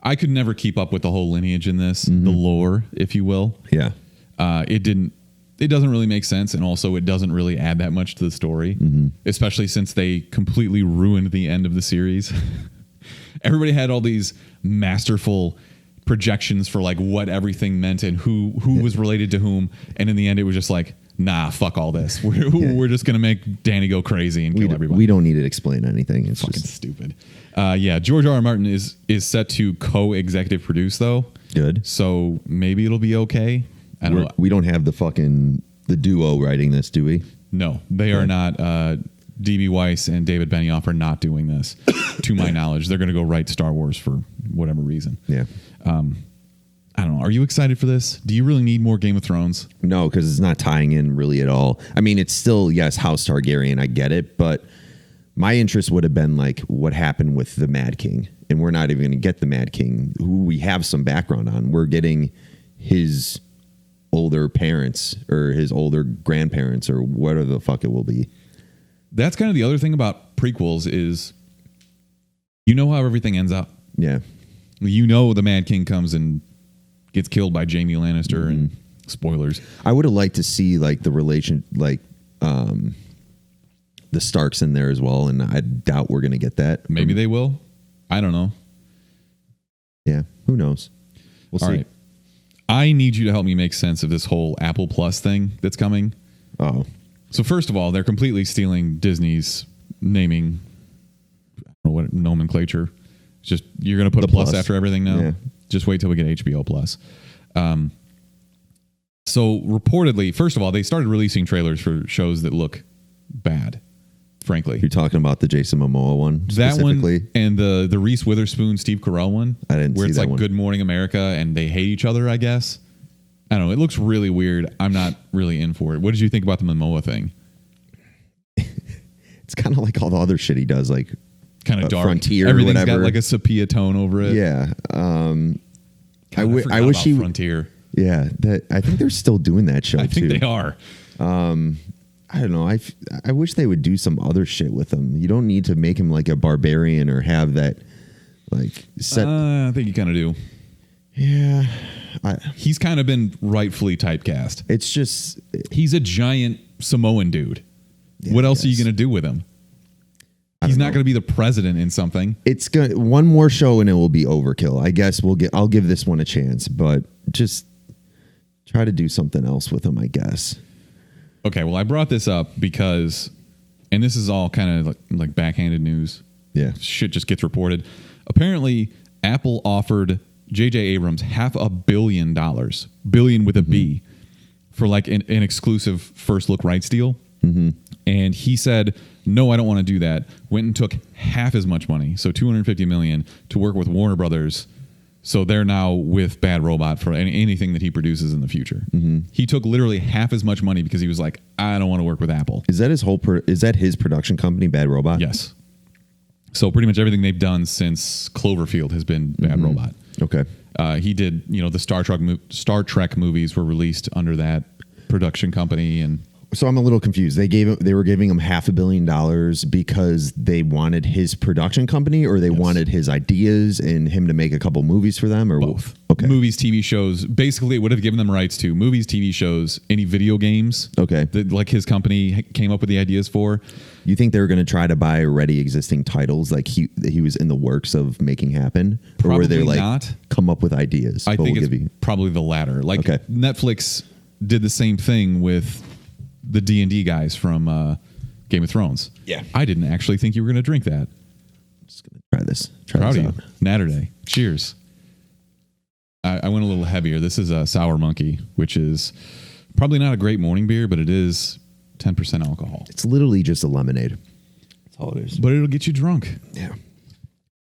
I could never keep up with the whole lineage in this, the lore, if you will. Yeah. It doesn't really make sense, and also it doesn't really add that much to the story, especially since they completely ruined the end of the series. Everybody had all these masterful projections for like what everything meant and who was related to whom, and in the end it was just like, nah, fuck all this. We're just gonna make Danny go crazy and kill everybody. We don't need to explain anything. It's fucking just stupid. George R.R. Martin is set to co-executive produce though. Good. So maybe it'll be okay. I don't know. We don't have the duo writing this, do we? No, they are not. D.B. Weiss and David Benioff are not doing this, to my knowledge. They're going to go write Star Wars for whatever reason. Yeah. I don't know. Are you excited for this? Do you really need more Game of Thrones? No, because it's not tying in really at all. I mean, it's still, yes, House Targaryen. I get it. But my interest would have been like what happened with the Mad King. And we're not even going to get the Mad King, who we have some background on. We're getting his older parents or his older grandparents or whatever the fuck it will be. That's kind of the other thing about prequels is you know how everything ends up. Yeah. You know the Mad King comes and gets killed by Jaime Lannister and spoilers. I would have liked to see like the relation, like the Starks in there as well. And I doubt we're going to get that. Maybe they will. I don't know. Yeah. Who knows? We'll see. All right. I need you to help me make sense of this whole Apple Plus thing that's coming. Oh. So first of all, they're completely stealing Disney's naming, I don't know what nomenclature. It's just you're going to put a plus after everything now. Yeah. Just wait till we get HBO Plus. So reportedly, first of all, they started releasing trailers for shows that look bad. Frankly, you're talking about the Jason Momoa one, that one, and the Reese Witherspoon, Steve Carell one. I didn't where see it's that like one. Good Morning America, and they hate each other. I guess. I don't know. It looks really weird. I'm not really in for it. What did you think about the Momoa thing? It's kind of like all the other shit he does, like kind of dark. Frontier. Everything's or whatever. got like a sepia tone over it. Yeah. God, I wish he Frontier. Yeah, I think they're still doing that show. I think they are. I don't know. I wish they would do some other shit with him. You don't need to make him like a barbarian or have that like set. I think you kind of do. Yeah. He's kind of been rightfully typecast. It's just he's a giant Samoan dude. Yeah, what else are you going to do with him? He's not going to be the president in something. It's going one more show and it will be overkill. I guess I'll give this one a chance, but just try to do something else with him, I guess. Okay, well, I brought this up because, and this is all kind of like backhanded news. Yeah. Shit just gets reported. Apparently, Apple offered J.J. Abrams $500 million, billion with a B, for like an exclusive first look rights deal. Mm-hmm. And he said, no, I don't want to do that. Went and took half as much money, so $250 million, to work with Warner Brothers. So they're now with Bad Robot for anything that he produces in the future. Mm-hmm. He took literally half as much money because he was like, I don't want to work with Apple. Is that his production company, Bad Robot? Yes. So pretty much everything they've done since Cloverfield has been Bad Robot. Okay. He did, the Star Trek movies were released under that production company. And so I'm a little confused. They were giving him $500 million because they wanted his production company, or they wanted his ideas and him to make a couple movies for them, or both. Okay. Movies, TV shows. Basically, it would have given them rights to movies, TV shows, any video games. Okay. That like his company came up with the ideas for. You think they were going to try to buy already existing titles like he was in the works of making happen? Probably or were they like not. Come up with ideas? I think it's probably the latter. Like Netflix did the same thing with the D&D guys from Game of Thrones. Yeah. I didn't actually think you were going to drink that. I'm just going to try this. Proud of you. Natterday. Cheers. I went a little heavier. This is a Sour Monkey, which is probably not a great morning beer, but it is 10% alcohol. It's literally just a lemonade. That's all it is. But it'll get you drunk. Yeah.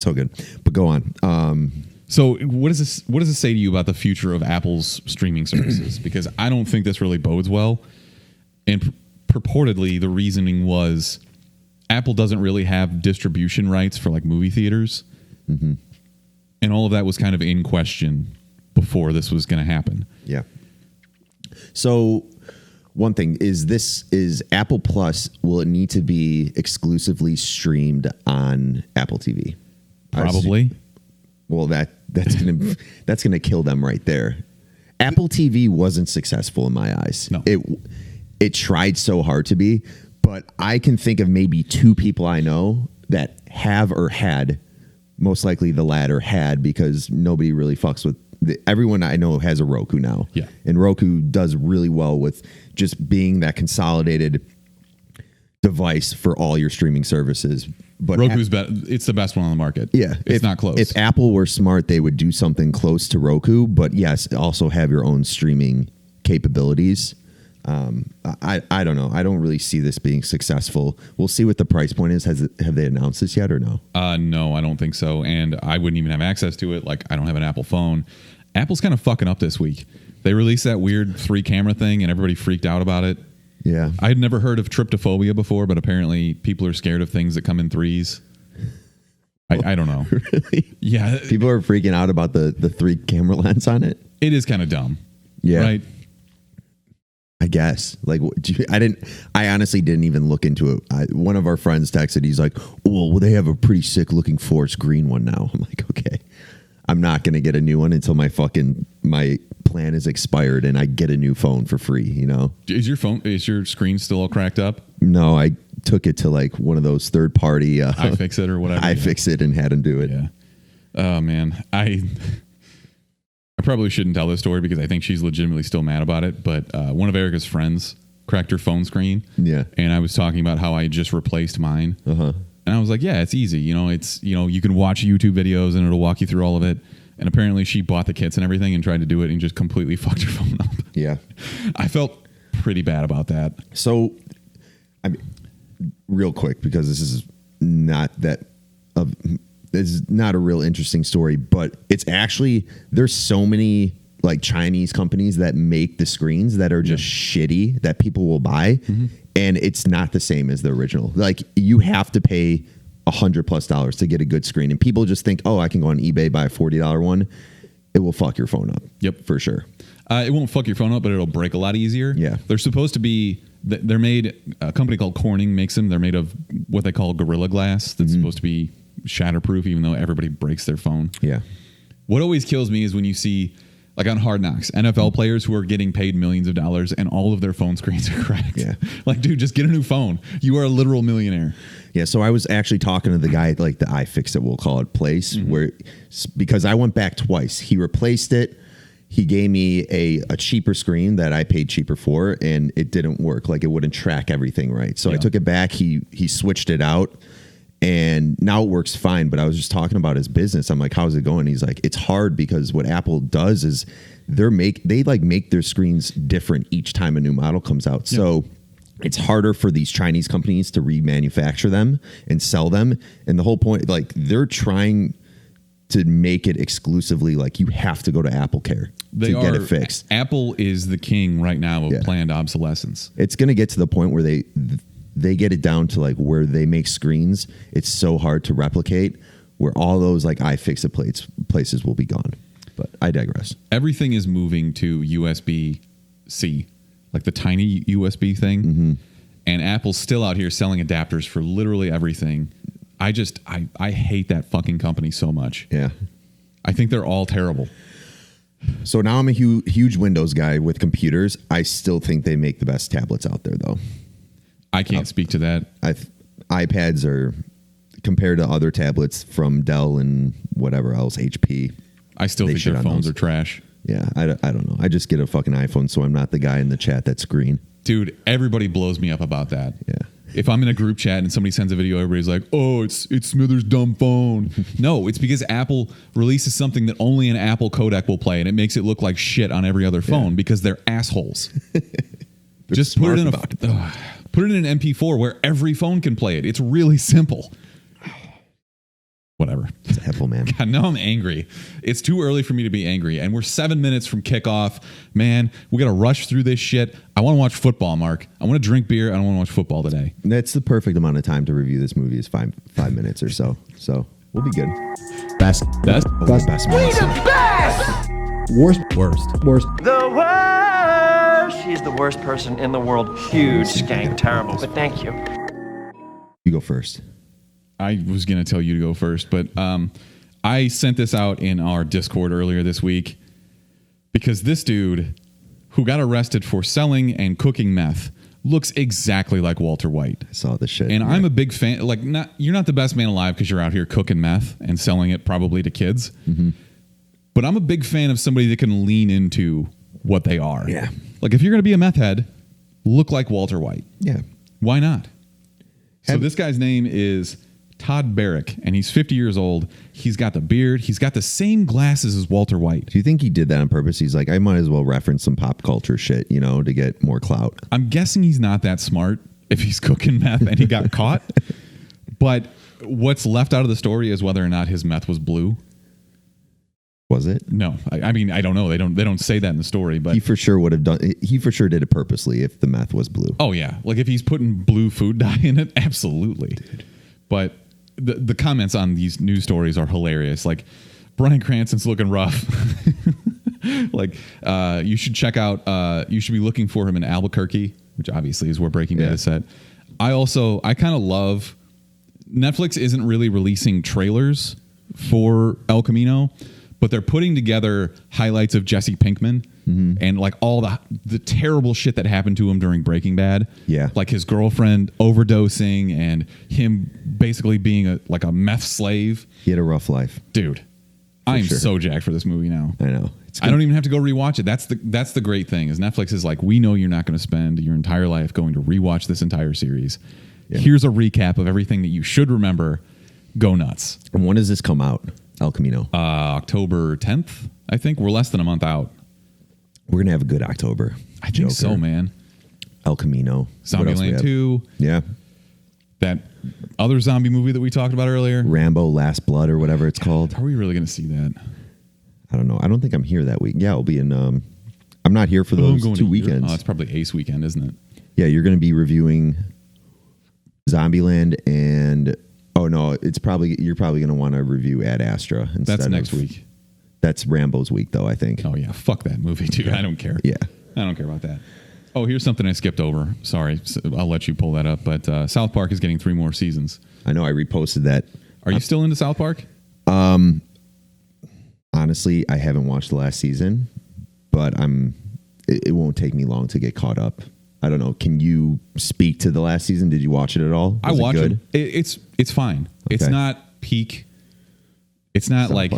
So good. But go on. So what does this say to you about the future of Apple's streaming services? Because I don't think this really bodes well. And purportedly, the reasoning was Apple doesn't really have distribution rights for like movie theaters. Mm-hmm. And all of that was kind of in question before this was going to happen. Yeah. So one thing is Apple Plus, will it need to be exclusively streamed on Apple TV? Probably. Well, that's gonna kill them right there. Apple TV wasn't successful in my eyes. No. It tried so hard to be, but I can think of maybe two people I know that have or had, most likely the latter had, because nobody really fucks with everyone I know has a Roku now. Yeah. And Roku does really well with just being that consolidated device for all your streaming services. But Roku's it's the best one on the market. Yeah. It's not close. If Apple were smart, they would do something close to Roku, but yes, also have your own streaming capabilities. I don't know. I don't really see this being successful. We'll see what the price point is. Have they announced this yet or no? No, I don't think so. And I wouldn't even have access to it. Like, I don't have an Apple phone. Apple's kind of fucking up this week. They released that weird 3-camera thing and everybody freaked out about it. Yeah. I had never heard of tryptophobia before, but apparently people are scared of things that come in threes. I don't know. Really? Yeah. People are freaking out about the 3-camera lens on it. It is kind of dumb. Yeah. Right? I guess. Like, I honestly didn't even look into it. One of our friends texted, he's like, well, they have a pretty sick looking forest green one now. I'm like, okay, I'm not going to get a new one until my plan is expired and I get a new phone for free, Is your screen still all cracked up? No, I took it to like one of those third party iFixit or whatever. iFixit and had him do it. Yeah. Oh man. I probably shouldn't tell this story because I think she's legitimately still mad about it. But one of Erica's friends cracked her phone screen. Yeah. And I was talking about how I just replaced mine. Uh-huh. And I was like, yeah, it's easy. You can watch YouTube videos and it'll walk you through all of it. And apparently she bought the kits and everything and tried to do it and just completely fucked her phone up. Yeah. I felt pretty bad about that. So, real quick, because this is not a real interesting story, but it's actually, there's so many like Chinese companies that make the screens that are just shitty that people will buy. Mm-hmm. And it's not the same as the original. Like, you have to pay $100+ to get a good screen. And people just think, oh, I can go on eBay, buy a $40 one. It will fuck your phone up. Yep. For sure. It won't fuck your phone up, but it'll break a lot easier. Yeah. They're supposed to be, they're made, a company called Corning makes them. They're made of what they call Gorilla Glass. That's supposed to be shatterproof, even though everybody breaks their phone. Yeah. What always kills me is when you see, Like on Hard Knocks, NFL players who are getting paid millions of dollars and all of their phone screens are cracked. Yeah. Like, dude, just get a new phone. You are a literal millionaire. Yeah, so I was actually talking to the guy at like the iFixit, we'll call it, place, where, because I went back twice. He replaced it. He gave me a cheaper screen that I paid cheaper for, and it didn't work. Like, it wouldn't track everything right. So I took it back. He switched it out, and now it works fine. But I was just talking about his business. I'm like, how's it going? He's like, it's hard because what Apple does is they make their screens different each time a new model comes out. Yeah. So it's harder for these Chinese companies to remanufacture them and sell them. And the whole point, like, they're trying to make it exclusively like you have to go to Apple Care to get it fixed. Apple is the king right now of planned obsolescence. It's going to get to the point where they get it down to like where they make screens. It's so hard to replicate, where all those like iFixit places will be gone. But I digress. Everything is moving to USB-C, like the tiny USB thing. Mm-hmm. And Apple's still out here selling adapters for literally everything. I hate that fucking company so much. Yeah. I think they're all terrible. So now I'm a huge Windows guy with computers. I still think they make the best tablets out there, though. I can't speak to that. iPads are, compared to other tablets from Dell and whatever else, HP. I still think their phones are trash. Yeah, I don't know. I just get a fucking iPhone, so I'm not the guy in the chat that's green. Dude, everybody blows me up about that. Yeah. If I'm in a group chat and somebody sends a video, everybody's like, oh, it's Smithers' dumb phone. No, it's because Apple releases something that only an Apple codec will play, and it makes it look like shit on every other phone because they're assholes. Just put it in an MP4 where every phone can play it. It's really simple. Whatever. It's Apple, man. God, now I'm angry. It's too early for me to be angry. And we're 7 minutes from kickoff. Man, we got to rush through this shit. I want to watch football, Mark. I want to drink beer. I don't want to watch football today. That's the perfect amount of time to review this movie is 5 minutes or so. So we'll be good. Best. We the best! Worst. The worst! She's the worst person in the world. Huge skank. Terrible. But thank you. You go first. I was going to tell you to go first, but I sent this out in our Discord earlier this week because this dude who got arrested for selling and cooking meth looks exactly like Walter White. I saw this shit. And I'm a big fan. Like, you're not the best man alive because you're out here cooking meth and selling it probably to kids. Mm-hmm. But I'm a big fan of somebody that can lean into what they are. Yeah. Like, if you're going to be a meth head, look like Walter White. Yeah. Why not? So this guy's name is Todd Barrick, and he's 50 years old. He's got the beard. He's got the same glasses as Walter White. Do you think he did that on purpose? He's like, I might as well reference some pop culture shit, to get more clout. I'm guessing he's not that smart if he's cooking meth and he got caught. But what's left out of the story is whether or not his meth was blue. Was it? No, I mean, I don't know. They don't say that in the story, but he for sure would have done. He for sure did it purposely if the meth was blue. Oh yeah, like if he's putting blue food dye in it, absolutely. Dude. But the comments on these news stories are hilarious. Like, Bryan Cranston's looking rough. Like, you should check out. You should be looking for him in Albuquerque, which obviously is where Breaking Bad is set. I kind of love. Netflix isn't really releasing trailers for El Camino, but they're putting together highlights of Jesse Pinkman and like all the terrible shit that happened to him during Breaking Bad. Yeah. Like his girlfriend overdosing and him basically being a meth slave. He had a rough life. Dude, I'm so jacked for this movie now. I know. I don't even have to go rewatch it. That's the great thing is Netflix is like, we know you're not going to spend your entire life going to rewatch this entire series. Yeah. Here's a recap of everything that you should remember. Go nuts. And when does this come out? El Camino. October 10th, I think. We're less than a month out. We're going to have a good October. I think so, man. El Camino. Zombieland 2. Yeah. That other zombie movie that we talked about earlier. Rambo Last Blood or whatever it's called. Are we really going to see that? I don't know. I don't think I'm here that week. Yeah, I'll be in... I'm not here for those 2 weekends. Oh, it's probably Ace weekend, isn't it? Yeah, you're going to be reviewing Zombieland and... Oh no, you're probably going to want to review Ad Astra instead. That's next week. That's Rambo's week though, I think. Oh yeah, fuck that movie, dude. I don't care. Yeah. I don't care about that. Oh, here's something I skipped over. Sorry, I'll let you pull that up. But South Park is getting 3 more seasons. I know, I reposted that. Are you still into South Park? Honestly, I haven't watched the last season, but it won't take me long to get caught up. I don't know. Can you speak to the last season? Did you watch it at all? I watched it. It's fine. Okay. It's not peak. It's not South like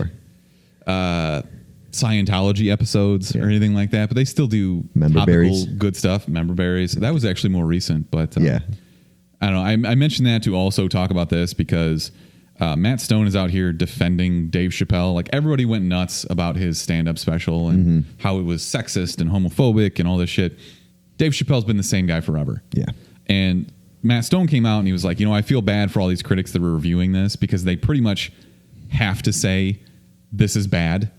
Scientology episodes or anything like that, but they still do topical good stuff. Member berries. That was actually more recent, but I don't know. I mentioned that to also talk about this because Matt Stone is out here defending Dave Chappelle. Like everybody went nuts about his stand-up special and how it was sexist and homophobic and all this shit. Dave Chappelle's been the same guy forever. Yeah. And Matt Stone came out and he was like, I feel bad for all these critics that were reviewing this because they pretty much have to say this is bad.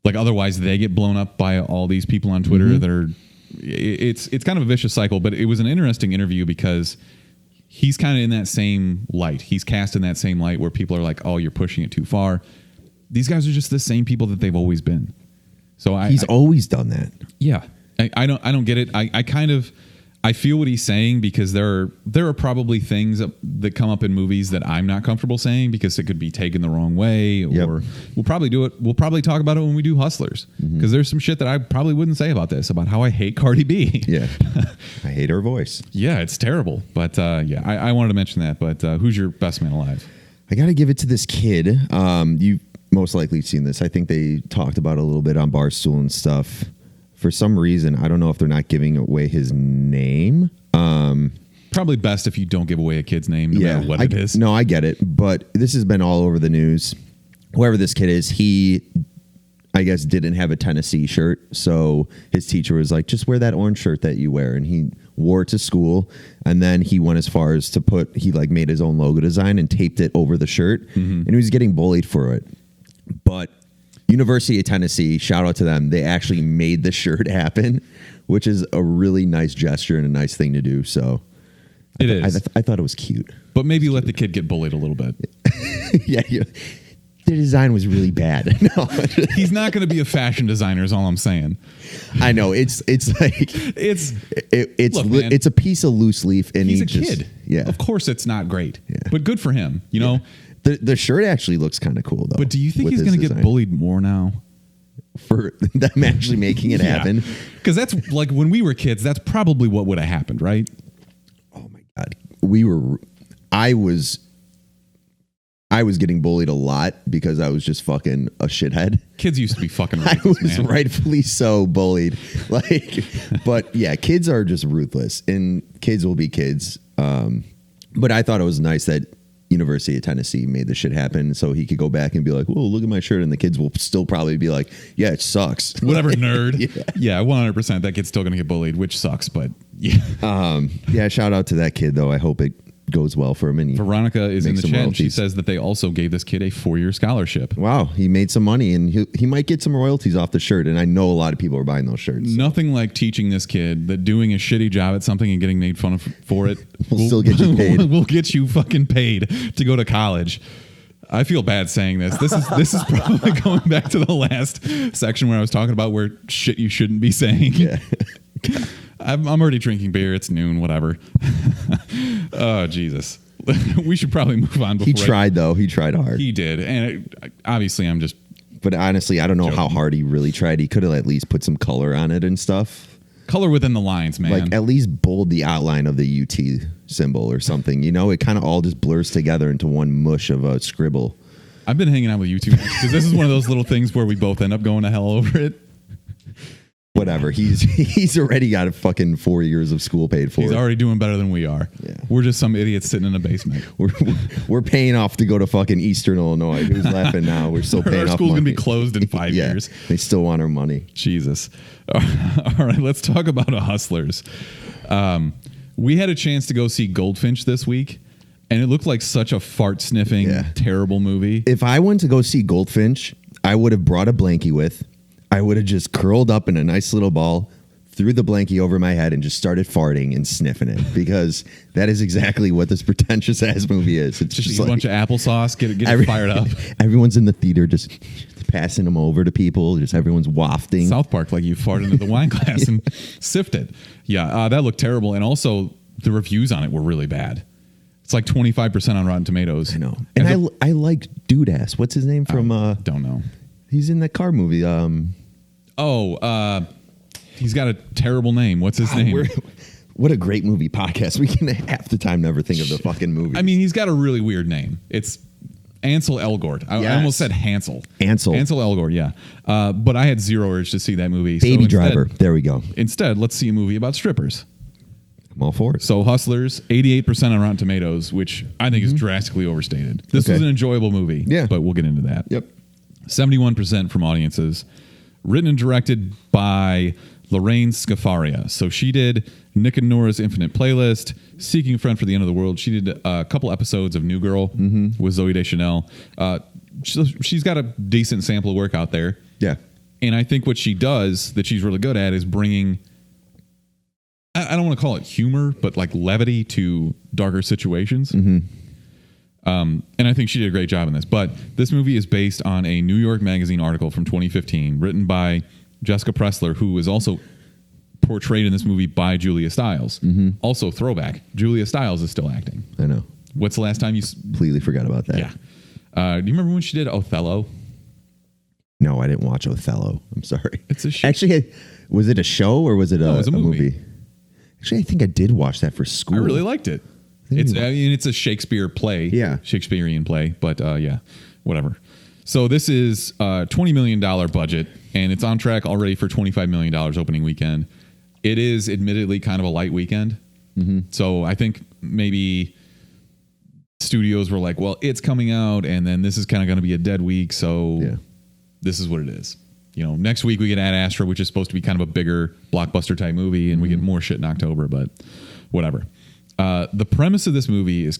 Like otherwise they get blown up by all these people on Twitter that are it's kind of a vicious cycle, but it was an interesting interview because he's kind of in that same light. He's cast in that same light where people are like, "Oh, you're pushing it too far." These guys are just the same people that they've always been. So he's always done that. Yeah. I don't get it. I feel what he's saying because there are probably things that come up in movies that I'm not comfortable saying because it could be taken the wrong way, or we'll probably do it. We'll probably talk about it when we do Hustlers because there's some shit that I probably wouldn't say about this, about how I hate Cardi B. Yeah, I hate her voice. Yeah, it's terrible. But I wanted to mention that. But who's your best man alive? I got to give it to this kid. You most likely seen this. I think they talked about it a little bit on Barstool and stuff. For some reason, I don't know if they're not giving away his name. Probably best if you don't give away a kid's name, no matter what it is. No, I get it. But this has been all over the news. Whoever this kid is, he, I guess, didn't have a Tennessee shirt. So his teacher was like, just wear that orange shirt that you wear. And he wore it to school. And then he went as far as to he made his own logo design and taped it over the shirt. And he was getting bullied for it. But University of Tennessee, shout out to them. They actually made the shirt happen, which is a really nice gesture and a nice thing to do. So it is. I thought it was cute. But maybe let the kid get bullied a little bit. Yeah. The design was really bad. No, he's not going to be a fashion designer. Is all I'm saying. I know it's a piece of loose leaf, and he's a kid. Yeah, of course it's not great. Yeah. But good for him. You know. The shirt actually looks kind of cool, though. But do you think he's going to get bullied more now? For them actually making it happen? Because that's like when we were kids, that's probably what would have happened, right? Oh, my God. I was getting bullied a lot because I was just fucking a shithead. Kids used to be fucking ruthless, I was rightfully so bullied. But yeah, kids are just ruthless, and kids will be kids. But I thought it was nice that University of Tennessee made the shit happen so he could go back and be like, whoa, look at my shirt. And the kids will still probably be like, yeah, it sucks. Whatever, nerd. Yeah, 100%. That kid's still going to get bullied, which sucks. But yeah. Yeah, shout out to that kid, though. I hope it goes well for him. And Veronica is in the chat. And she says that they also gave this kid a 4-year scholarship. Wow. He made some money and he might get some royalties off the shirt. And I know a lot of people are buying those shirts. Nothing like teaching this kid that doing a shitty job at something and getting made fun of for it will still get you paid. We'll get you fucking paid to go to college. I feel bad saying this. This is probably going back to the last section where I was talking about where shit you shouldn't be saying. Yeah. I'm already drinking beer. It's noon, whatever. Oh, Jesus. We should probably move on. He tried, though. He tried hard. He did. And obviously, I'm just... But honestly, I don't know how hard he really tried. He could have at least put some color on it and stuff. Color within the lines, man. Like, at least bold the outline of the UT symbol or something. You know, it kind of all just blurs together into one mush of a scribble. I've been hanging out with you too much because this is one of those little things where we both end up going to hell over it. Whatever. He's already got a fucking 4 years of school paid for. He's already doing better than we are. Yeah. We're just some idiots sitting in a basement. We're paying off to go to fucking Eastern Illinois. Who's laughing now? We're still paying off. Our school's going to be closed in 5 years. They still want our money. Jesus. All right. Let's talk about Hustlers. We had a chance to go see Goldfinch this week, and it looked like such a fart-sniffing, terrible movie. If I went to go see Goldfinch, I would have brought a blankie with. I would have just curled up in a nice little ball, threw the blankie over my head, and just started farting and sniffing it because that is exactly what this pretentious ass movie is. It's just a bunch of applesauce, get it fired up. Everyone's in the theater just passing them over to people. Just everyone's wafting. South Park, like you farted into the wine glass and sipped it. Yeah, that looked terrible. And also, the reviews on it were really bad. It's like 25% on Rotten Tomatoes. I know. And I like Dude Ass. What's his name from? Don't know. He's in that car movie. He's got a terrible name. What's his name? What a great movie podcast. We can half the time never think of the fucking movie. I mean, he's got a really weird name. It's Ansel Elgort. I almost said Hansel. Ansel Elgort, yeah. But I had zero urge to see that movie. Baby Driver. There we go. Instead, let's see a movie about strippers. I'm all for it. So Hustlers, 88% on Rotten Tomatoes, which I think is drastically overstated. This was an enjoyable movie, but we'll get into that. Yep. 71% from audiences. Written and directed by Lorraine Scafaria. So she did Nick and Nora's Infinite Playlist, Seeking a Friend for the End of the World. She did a couple episodes of New Girl with Zooey Deschanel. She's got a decent sample of work out there. Yeah. And I think what she does that she's really good at is bringing, I don't want to call it humor, but like levity to darker situations. And I think she did a great job in this. But this movie is based on a New York Magazine article from 2015 written by Jessica Pressler, who is also portrayed in this movie by Julia Stiles. Also throwback. Julia Stiles is still acting. I know. What's the last time you... Completely forgot about that. Yeah. Do you remember when she did Othello? No, I didn't watch Othello. I'm sorry. It's a shit. Actually, was it a show or was it it was a movie? Actually, I think I did watch that for school. I really liked it. It's a Shakespeare play. Yeah. Shakespearean play. But yeah, whatever. So this is a $20 million budget, and it's on track already for $25 million opening weekend. It is admittedly kind of a light weekend. So I think maybe studios were like, well, it's coming out, and then this is kind of going to be a dead week. So this is what it is. You know, next week we get Ad Astra, which is supposed to be kind of a bigger blockbuster type movie, and we get more shit in October, but whatever. The premise of this movie is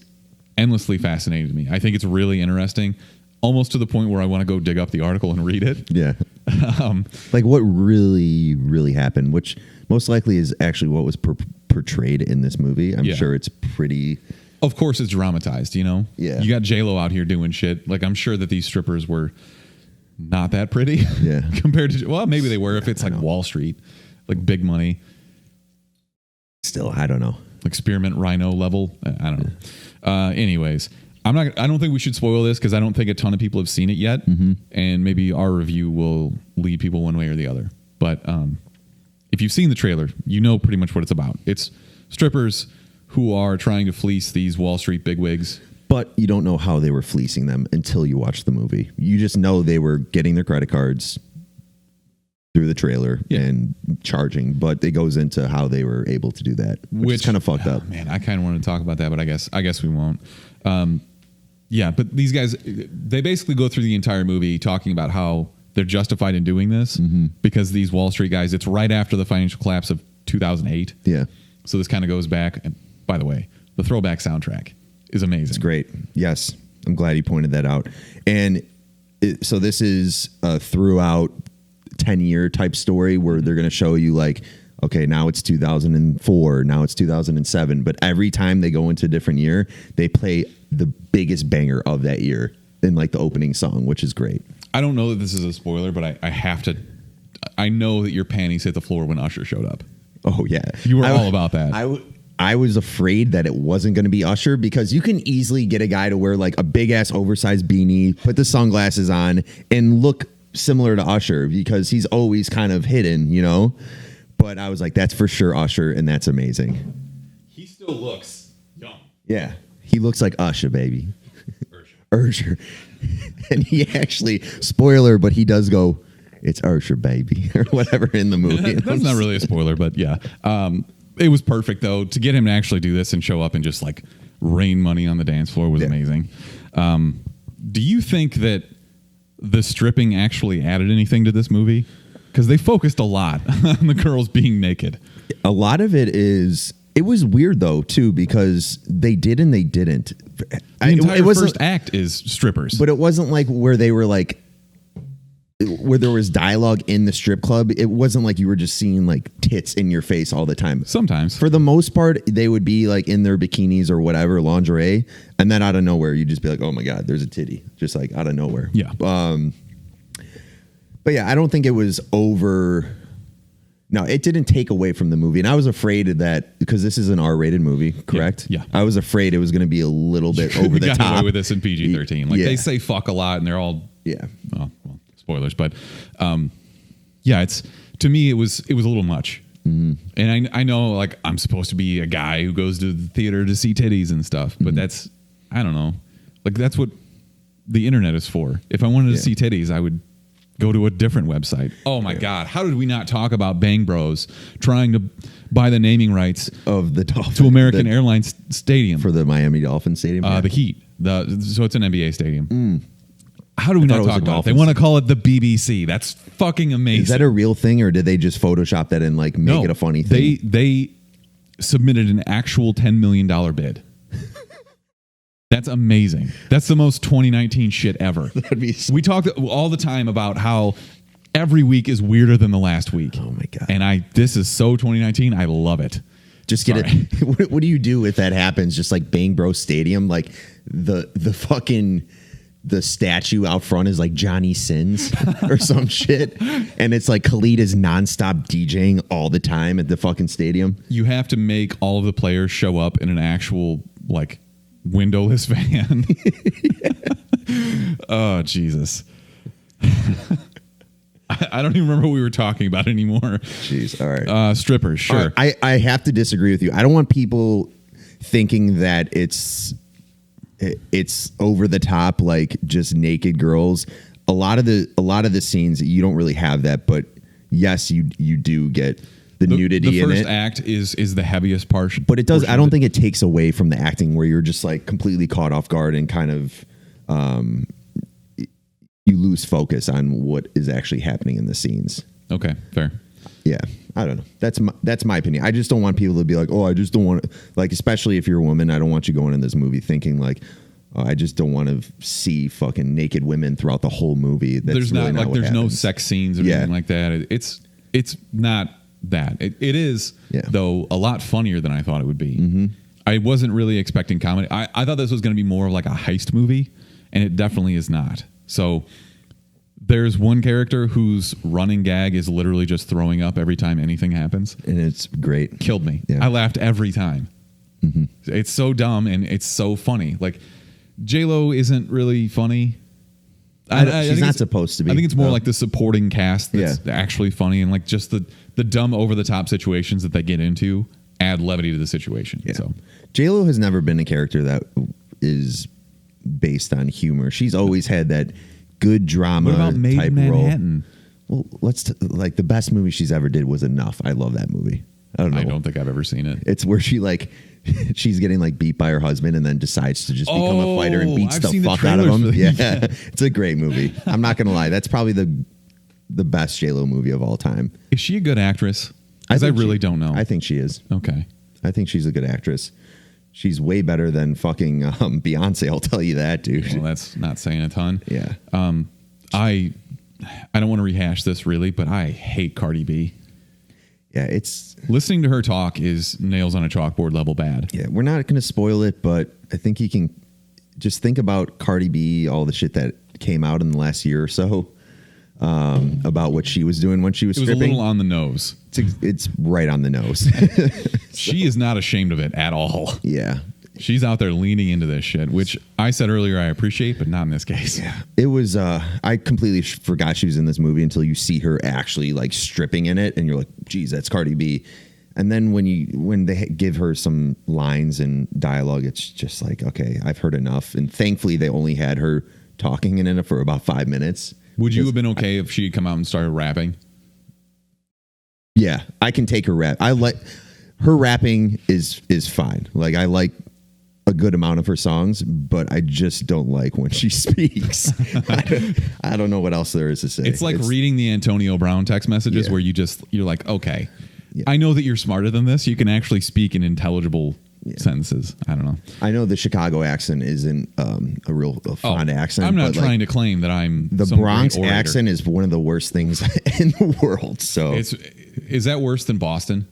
endlessly fascinating to me. I think it's really interesting, almost to the point where I want to go dig up the article and read it. Yeah. Like what really, really happened, which most likely is actually what was portrayed in this movie. I'm sure it's pretty... Of course it's dramatized, you know? Yeah. You got J-Lo out here doing shit. Like, I'm sure that these strippers were not that pretty. Yeah. Compared to... Well, maybe they were if it's like Wall Street. Like big money. Still, I don't know. Like Spearmint Rhino level. I don't know. Anyways, I don't think we should spoil this because I don't think a ton of people have seen it yet. And maybe our review will lead people one way or the other. But if you've seen the trailer, you know pretty much what it's about. It's strippers who are trying to fleece these Wall Street bigwigs. But you don't know how they were fleecing them until you watch the movie. You just know they were getting their credit cards through the trailer and charging, but it goes into how they were able to do that, which is kind of fucked up. Man, I kind of want to talk about that, but I guess we won't. Yeah, but these guys, they basically go through the entire movie talking about how they're justified in doing this because these Wall Street guys, it's right after the financial collapse of 2008. Yeah. So this kind of goes back. And by the way, the throwback soundtrack is amazing. It's great. Yes. I'm glad you pointed that out. And so this is throughout 10-year type story where they're going to show you like, okay, now it's 2004, now it's 2007. But every time they go into a different year, they play the biggest banger of that year in like the opening song, which is great. I don't know that this is a spoiler, but I have to. I know that your panties hit the floor when Usher showed up. Oh, yeah. You were all about that. I was afraid that it wasn't going to be Usher because you can easily get a guy to wear like a big ass oversized beanie, put the sunglasses on, and look similar to Usher because he's always kind of hidden, you know? But I was like, that's for sure Usher, and that's amazing. He still looks young. Yeah. He looks like Usher, baby. Usher. And he actually, spoiler, but he does go, it's Usher, baby, or whatever in the movie. That's not really a spoiler, but yeah. It was perfect, though. To get him to actually do this and show up and just like rain money on the dance floor was amazing. Do you think that the stripping actually added anything to this movie? Because they focused a lot on the girls being naked. A lot of it was weird though too because they did and they didn't. The entire first act is strippers, but it wasn't like where they were like where there was dialogue in the strip club. It wasn't like you were just seeing like tits in your face all the time. Sometimes, for the most part, they would be like in their bikinis or whatever, lingerie, and then out of nowhere you'd just be like, oh my god, there's a titty, just like out of nowhere. Yeah. But yeah, I don't think it was over. No, it didn't take away from the movie. And I was afraid of that because this is an R-rated movie, correct? Yeah. I was afraid it was going to be a little bit over the top. Away with this in PG-13. Like they say fuck a lot and they're all... Yeah. Well, spoilers. But yeah, it's to me it was a little much. And I know like I'm supposed to be a guy who goes to the theater to see titties and stuff, but that's I don't know, like that's what the internet is for. If I wanted to see titties, I would go to a different website. Oh my God, how did we not talk about Bang Bros trying to buy the naming rights of the Dolphins to American Airlines Stadium for the Miami Dolphins Stadium? The Heat. So it's an NBA stadium. How do we not talk about it? They Dolphins. want to call it the BBC. That's fucking amazing. Is that a real thing, or did they just Photoshop that and like make it a funny thing? They submitted an actual $10 million bid. That's amazing. That's the most 2019 shit ever. We talk all the time about how every week is weirder than the last week. Oh my God. And this is so 2019. I love it. Just get it. What do you do if that happens? Just like Bang Bros Stadium, like the fucking the statue out front is like Johnny Sins or some shit, and it's like Khalid is nonstop DJing all the time at the fucking stadium. You have to make all of the players show up in an actual like windowless van. Oh Jesus. I don't even remember what we were talking about anymore. Jeez. All right. Strippers. Sure. Right. I have to disagree with you. I don't want people thinking that it's over the top, like just naked girls. A lot of the scenes you don't really have that, but yes, you do get the nudity in it. The first act is the heaviest part, but it does. I don't think it takes away from the acting where you're just like completely caught off guard and kind of you lose focus on what is actually happening in the scenes. Okay, fair. Yeah, I don't know. That's my opinion. I just don't want people to be like, oh, I just don't want to, like, especially if you're a woman, I don't want you going in this movie thinking like, oh, I just don't want to see fucking naked women throughout the whole movie. That's there's there's no sex scenes or anything like that. It's not that. It is though a lot funnier than I thought it would be. Mm-hmm. I wasn't really expecting comedy. I thought this was going to be more of like a heist movie, and it definitely is not. So there's one character whose running gag is literally just throwing up every time anything happens. And it's great. Killed me. Yeah. I laughed every time. Mm-hmm. It's so dumb and it's so funny. Like J-Lo isn't really funny. She's not supposed to be. I think it's more like the supporting cast that's actually funny, and like just the dumb over the top situations that they get into add levity to the situation. Yeah. So J-Lo has never been a character that is based on humor. She's always had that good drama what about Made type in Manhattan? Role. Well, like the best movie she's ever did was Enough. I love that movie. I don't think I've ever seen it. It's where she's getting like beat by her husband and then decides to just become a fighter and beats the fuck out of him. Yeah, it's a great movie. I'm not gonna lie, that's probably the best J-Lo movie of all time. Is she a good actress? Because I really don't know. I think she is. Okay. I think she's a good actress. She's way better than fucking Beyonce. I'll tell you that, dude. Well, that's not saying a ton. Yeah. I don't want to rehash this really, but I hate Cardi B. Yeah, it's listening to her talk is nails on a chalkboard level bad. Yeah, we're not going to spoil it, but I think you can just think about Cardi B, all the shit that came out in the last year or so about what she was doing when she was stripping. It was a little on the nose. It's right on the nose. She is not ashamed of it at all. Yeah. She's out there leaning into this shit, which I said earlier I appreciate, but not in this case. Yeah. It was, I completely forgot she was in this movie until you see her actually like stripping in it and you're like, geez, that's Cardi B. And then when they give her some lines and dialogue, it's just like, okay, I've heard enough. And thankfully they only had her talking in it for about 5 minutes. Would you have been okay if she had come out and started rapping? Yeah, I can take her rap. I like her rapping is fine. Like I like a good amount of her songs, but I just don't like when she speaks. I don't know what else there is to say. It's like reading the Antonio Brown text messages where you're like, okay, I know that you're smarter than this. You can actually speak in intelligible sentences. I don't know. I know the Chicago accent isn't a real fun accent. I'm not trying to claim that I'm the Bronx accent is one of the worst things in the world. So is that worse than Boston?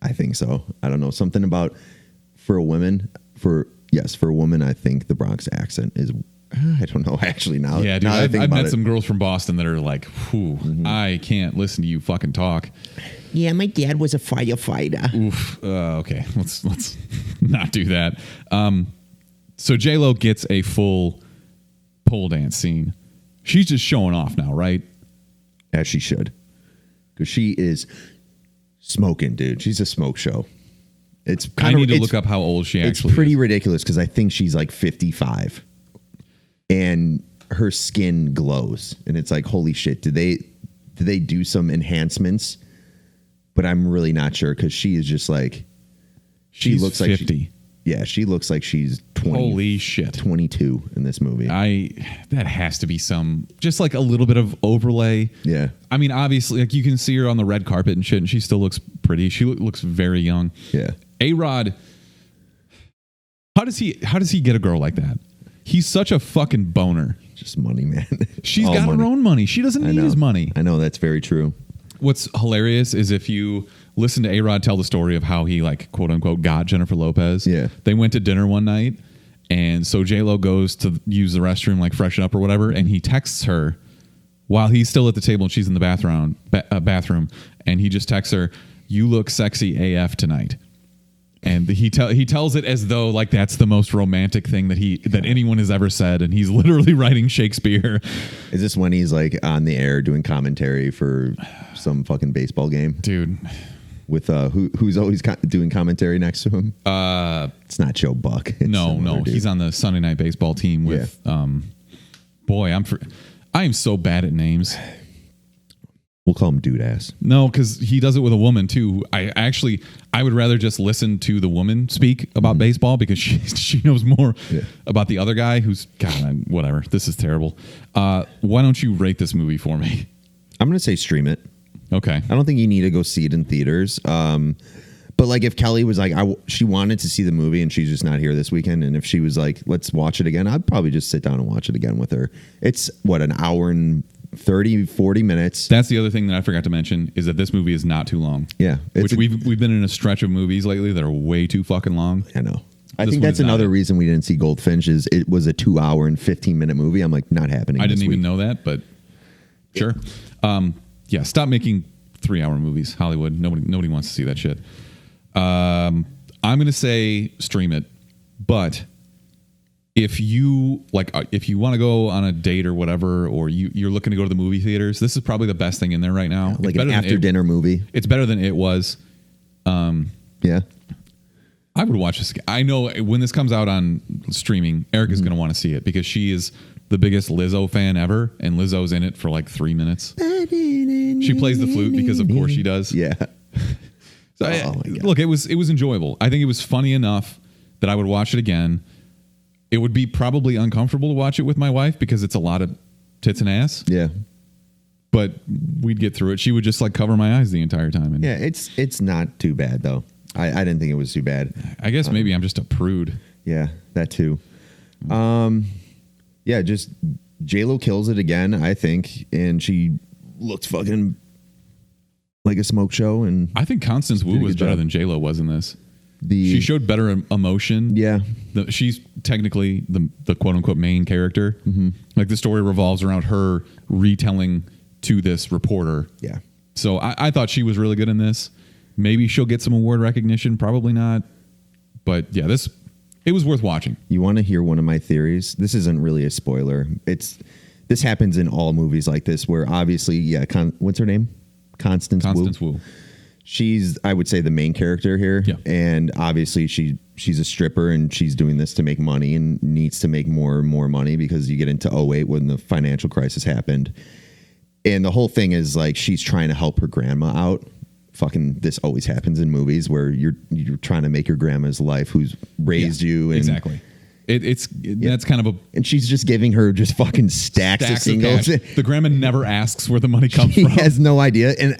I think so. I don't know. Something about for a woman, I think the Bronx accent is, I don't know, actually now. Yeah, dude, I've met some girls from Boston that are like, I can't listen to you fucking talk. Yeah, my dad was a firefighter. Oof. Okay, let's not do that. So J-Lo gets a full pole dance scene. She's just showing off now, right? As she should. because she is smoking, dude. She's a smoke show. It's I kind of need to look up how old she actually It's pretty is. ridiculous because I think she's like 55, and her skin glows, and it's like, holy shit! Did they do some enhancements? But I'm really not sure because she is just like She's looks 50. she looks like she's 20. Holy shit. 22 in this movie. That has to be just like a little bit of overlay. Yeah. I mean, obviously, like you can see her on the red carpet and shit, and she still looks pretty. She looks very young. Yeah. A-Rod, how does he get a girl like that? He's such a fucking boner. Just money, man. She's All got money. her own money. She doesn't need his money. I know, that's very true. What's hilarious is if you listen to A-Rod tell the story of how he, like, quote unquote, got Jennifer Lopez. Yeah. They went to dinner one night, and so J-Lo goes to use the restroom, like freshen up or whatever, and he texts her while he's still at the table and she's in the bathroom, and he just texts her, "You look sexy AF tonight." And he tells it as though like that's the most romantic thing that anyone has ever said, and he's literally writing Shakespeare. Is this when he's like on the air doing commentary for some fucking baseball game, Dude? With who's always doing commentary next to him? It's not Joe Buck. It's No, dude. he's on the Sunday Night Baseball team with boy, I am so bad at names. We'll call him Dude Ass. No, because he does it with a woman too. I would rather just listen to the woman speak about baseball because she knows more about the other guy who's God, whatever. This is terrible. Why don't you rate this movie for me? I'm gonna say stream it. Okay. I don't think you need to go see it in theaters. But like if Kelly was like, she wanted to see the movie and she's just not here this weekend, and if she was like, let's watch it again, I'd probably just sit down and watch it again with her. It's what, an hour and 30-40 minutes. That's the other thing that I forgot to mention is that this movie is not too long. Yeah, Which we've been in a stretch of movies lately that are way too fucking long. I know. I This think one that's is not another it. reason we didn't see Goldfinch is it was a 2 hour and 15-minute movie. I'm like, not happening. I this didn't even week. know that, but sure. Yeah, stop making 3-hour movies, Hollywood. Nobody wants to see that shit. I'm gonna say stream it, but if you want to go on a date or whatever, or you're looking to go to the movie theaters, this is probably the best thing in there right now. Like an after dinner movie. It's better than It Was. Yeah. I would watch this. I know when this comes out on streaming, Erica's going to want to see it because she is the biggest Lizzo fan ever, and Lizzo's in it for like 3 minutes. She plays the flute because, of course, she does. Yeah. So Oh my God. look, it was enjoyable. I think it was funny enough that I would watch it again. It would be probably uncomfortable to watch it with my wife because it's a lot of tits and ass. Yeah. But we'd get through it. She would just like cover my eyes the entire time. And Yeah. It's not too bad though. I didn't think it was too bad. I guess maybe I'm just a prude. Yeah, that too. Yeah, just J-Lo kills it again, I think, and she looks fucking like a smoke show. And I think Constance Wu did a was good better job. than J-Lo was in this. the She showed better emotion. yeah, She's technically the quote unquote main character. Mm-hmm. Like the story revolves around her retelling to this reporter. yeah. So I thought she was really good in this. Maybe she'll get some award recognition. Probably not. But yeah, it was worth watching. You want to hear one of my theories? This isn't really a spoiler. This happens in all movies like this, where obviously, yeah, what's her name? Constance Wu. She's, I would say, the main character here. Yeah. And obviously she's a stripper and she's doing this to make money and needs to make more and more money because you get into 2008 when the financial crisis happened. And the whole thing is like she's trying to help her grandma out. Fucking, this always happens in movies where you're trying to make your grandma's life, who's raised you. And, Exactly. That's kind of a and she's just giving her just fucking stacks of singles. cash. The grandma never asks where the money comes She from. has no idea. And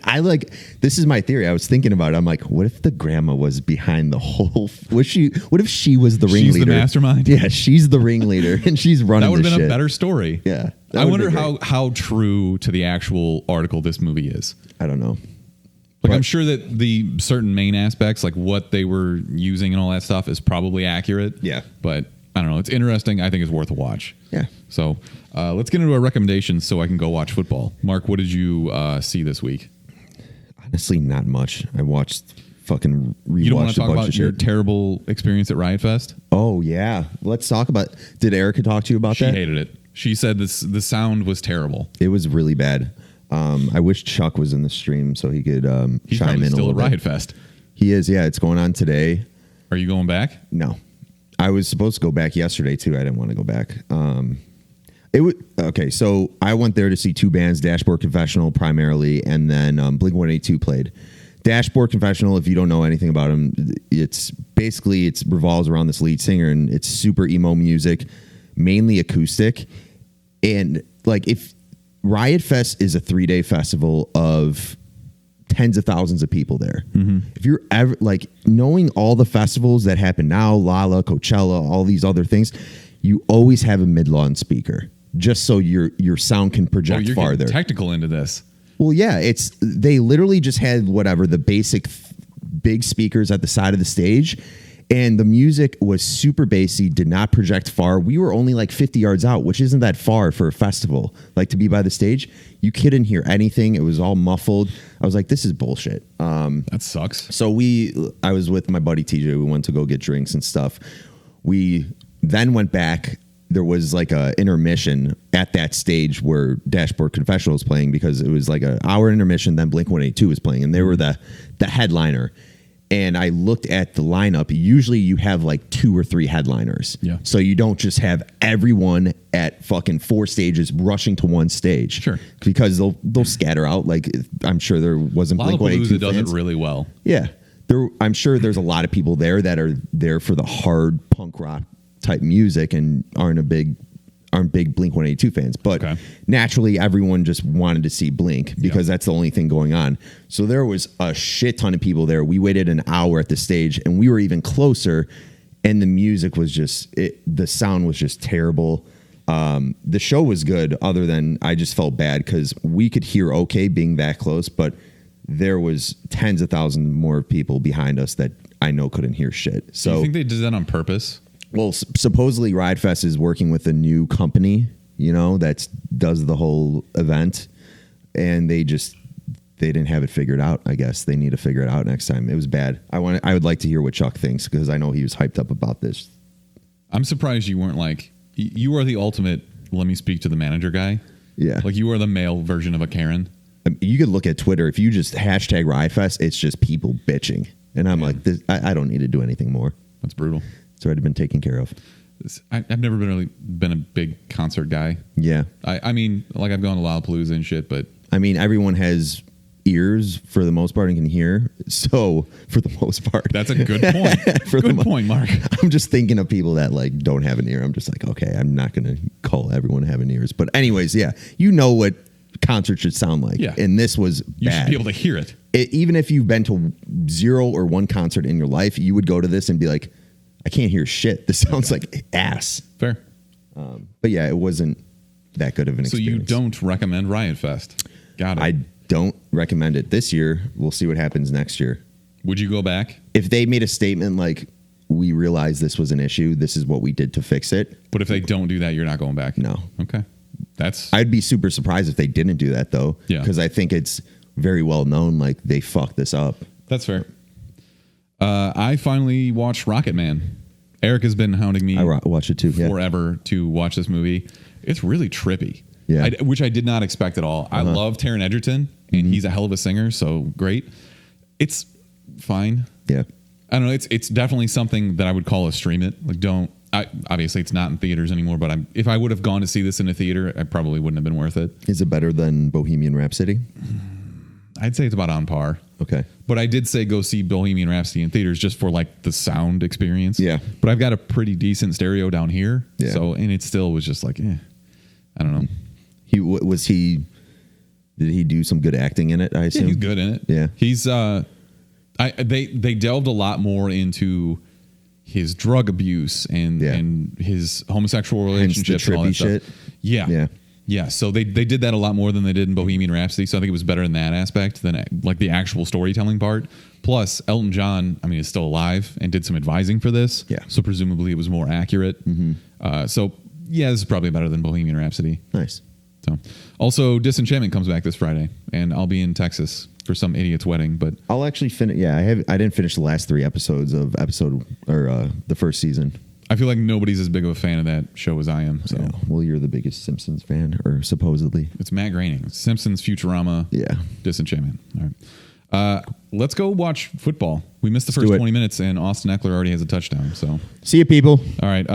this is my theory. I was thinking about it. I'm like, what if the grandma was behind the whole, what if she was the ringleader? She's the mastermind? Yeah, she's the ringleader and she's running That would have this been shit. a better story. Yeah. I wonder how true to the actual article this movie is. I don't know. Like, I'm sure that the certain main aspects, like what they were using and all that stuff, is probably accurate. Yeah. But I don't know. It's interesting. I think it's worth a watch. Yeah. So let's get into our recommendations so I can go watch football. Mark, what did you see this week? Honestly, not much. I watched fucking You don't want rewatched to a talk bunch about of your shit. terrible experience at Riot Fest? Oh yeah. Let's talk about, did Erica talk to you about She that? hated it. She said the sound was terrible. It was really bad. I wish Chuck was in the stream so he could He's chime in a still little at Riot bit. Fest. He is, yeah. It's going on today. Are you going back? No, I was supposed to go back yesterday too. I didn't want to go back. It was okay. So I went there to see two bands, Dashboard Confessional primarily, and then Blink-182 played. Dashboard Confessional, if you don't know anything about them, it's basically it revolves around this lead singer, and it's super emo music, mainly acoustic. And like if Riot Fest is a 3-day festival of tens of thousands of people there. If you're ever like knowing all the festivals that happen now, Lala, Coachella, all these other things, you always have a mid-lawn speaker just so your sound can project you're farther. Getting technical into this. Well, yeah, they literally just had whatever the basic big speakers at the side of the stage, and the music was super bassy, did not project far. We were only like 50 yards out, which isn't that far for a festival. Like to be by the stage, you couldn't hear anything. It was all muffled. I was like, this is bullshit. That sucks. So I was with my buddy TJ. We went to go get drinks and stuff. We then went back. There was like a intermission at that stage where Dashboard Confessional was playing because it was like an hour intermission. Then Blink-182 was playing, and they were the headliner. And I looked at the lineup. Usually you have like 2 or 3 headliners. Yeah. So you don't just have everyone at fucking 4 stages rushing to one stage. Sure. Because they'll scatter out. Like I'm sure there wasn't Lollapalooza Blink-182 does fans. it really well. Yeah. I'm sure there's a lot of people there that are there for the hard punk rock type music and aren't big Blink-182 fans. But naturally, everyone just wanted to see Blink because that's the only thing going on. So there was a shit ton of people there. We waited an hour at the stage, and we were even closer, and the music was the sound was just terrible. The show was good, other than I just felt bad because we could hear okay being that close, but there was tens of thousands more people behind us that I know couldn't hear shit. So Do you think they did that on purpose? Well, supposedly Riot Fest is working with a new company, that does the whole event, and they didn't have it figured out. I guess they need to figure it out next time. It was bad. I would like to hear what Chuck thinks because I know he was hyped up about this. I'm surprised you weren't like, you are the ultimate, let me speak to the manager guy. Yeah. Like you are the male version of a Karen. You could look at Twitter. If you just hashtag Riot Fest, it's just people bitching. And I'm like, I don't need to do anything more. That's brutal. It's already been taken care of. I've never been a big concert guy. Yeah. I mean, like I've gone to Lollapalooza and shit, but I mean, everyone has ears for the most part and can hear. So for the most part, that's a good point. Good point, Mark. I'm just thinking of people that like don't have an ear. I'm just like, okay, I'm not going to call everyone having ears. But anyways, yeah, you know what concert should sound like. Yeah. And this was You bad. should be able to hear it. Even if you've been to 0 or 1 concert in your life, you would go to this and be like, I can't hear shit. This sounds like ass. Fair. But yeah, it wasn't that good of an experience. So you don't recommend Riot Fest? Got it. I don't recommend it this year. We'll see what happens next year. Would you go back? If they made a statement like, we realized this was an issue, this is what we did to fix it. But if they don't do that, you're not going back? No. Okay. I'd be super surprised if they didn't do that, though. Yeah. Because I think it's very well known, like, they fucked this up. That's fair. I finally watched Rocket Man. Eric has been hounding me. I watched it too. Forever to watch this movie. It's really trippy. Yeah. Which I did not expect at all. I love Taron Egerton, and he's a hell of a singer, so great. It's fine. Yeah. I don't know. It's definitely something that I would call a stream it. Like, obviously it's not in theaters anymore, but if I would have gone to see this in a theater, I probably wouldn't have been worth it. Is it better than Bohemian Rhapsody? I'd say it's about on par. Okay. But I did say go see Bohemian Rhapsody in theaters just for like the sound experience. Yeah. But I've got a pretty decent stereo down here. Yeah. So, and it still was just like, I don't know. Did he do some good acting in it, I assume? Yeah, he's good in it. Yeah. He's, they delved a lot more into his drug abuse and his homosexual relationships and all that trippy stuff. Yeah. So they did that a lot more than they did in Bohemian Rhapsody. So I think it was better in that aspect than like the actual storytelling part. Plus, Elton John, is still alive and did some advising for this. Yeah. So presumably it was more accurate. Mm-hmm. So yeah, this is probably better than Bohemian Rhapsody. Nice. So also Disenchantment comes back this Friday, and I'll be in Texas for some idiot's wedding. But I'll actually finish. Yeah, I didn't finish the last 3 episodes of the first season. I feel like nobody's as big of a fan of that show as I am. So Yeah. Well, you're the biggest Simpsons fan, or supposedly. it's Matt Groening, Simpsons, Futurama, Yeah. Disenchantment. All right. Let's go watch football. We missed the first 20 minutes, and Austin Eckler already has a touchdown. So, see you, people. all right.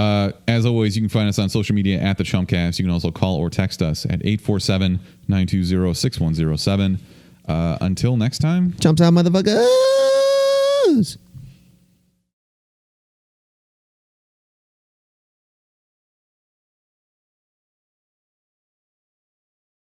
As always, you can find us on social media at the Chumpcast. You can also call or text us at 847-920-6107. Until next time. Jumps out, motherfuckers.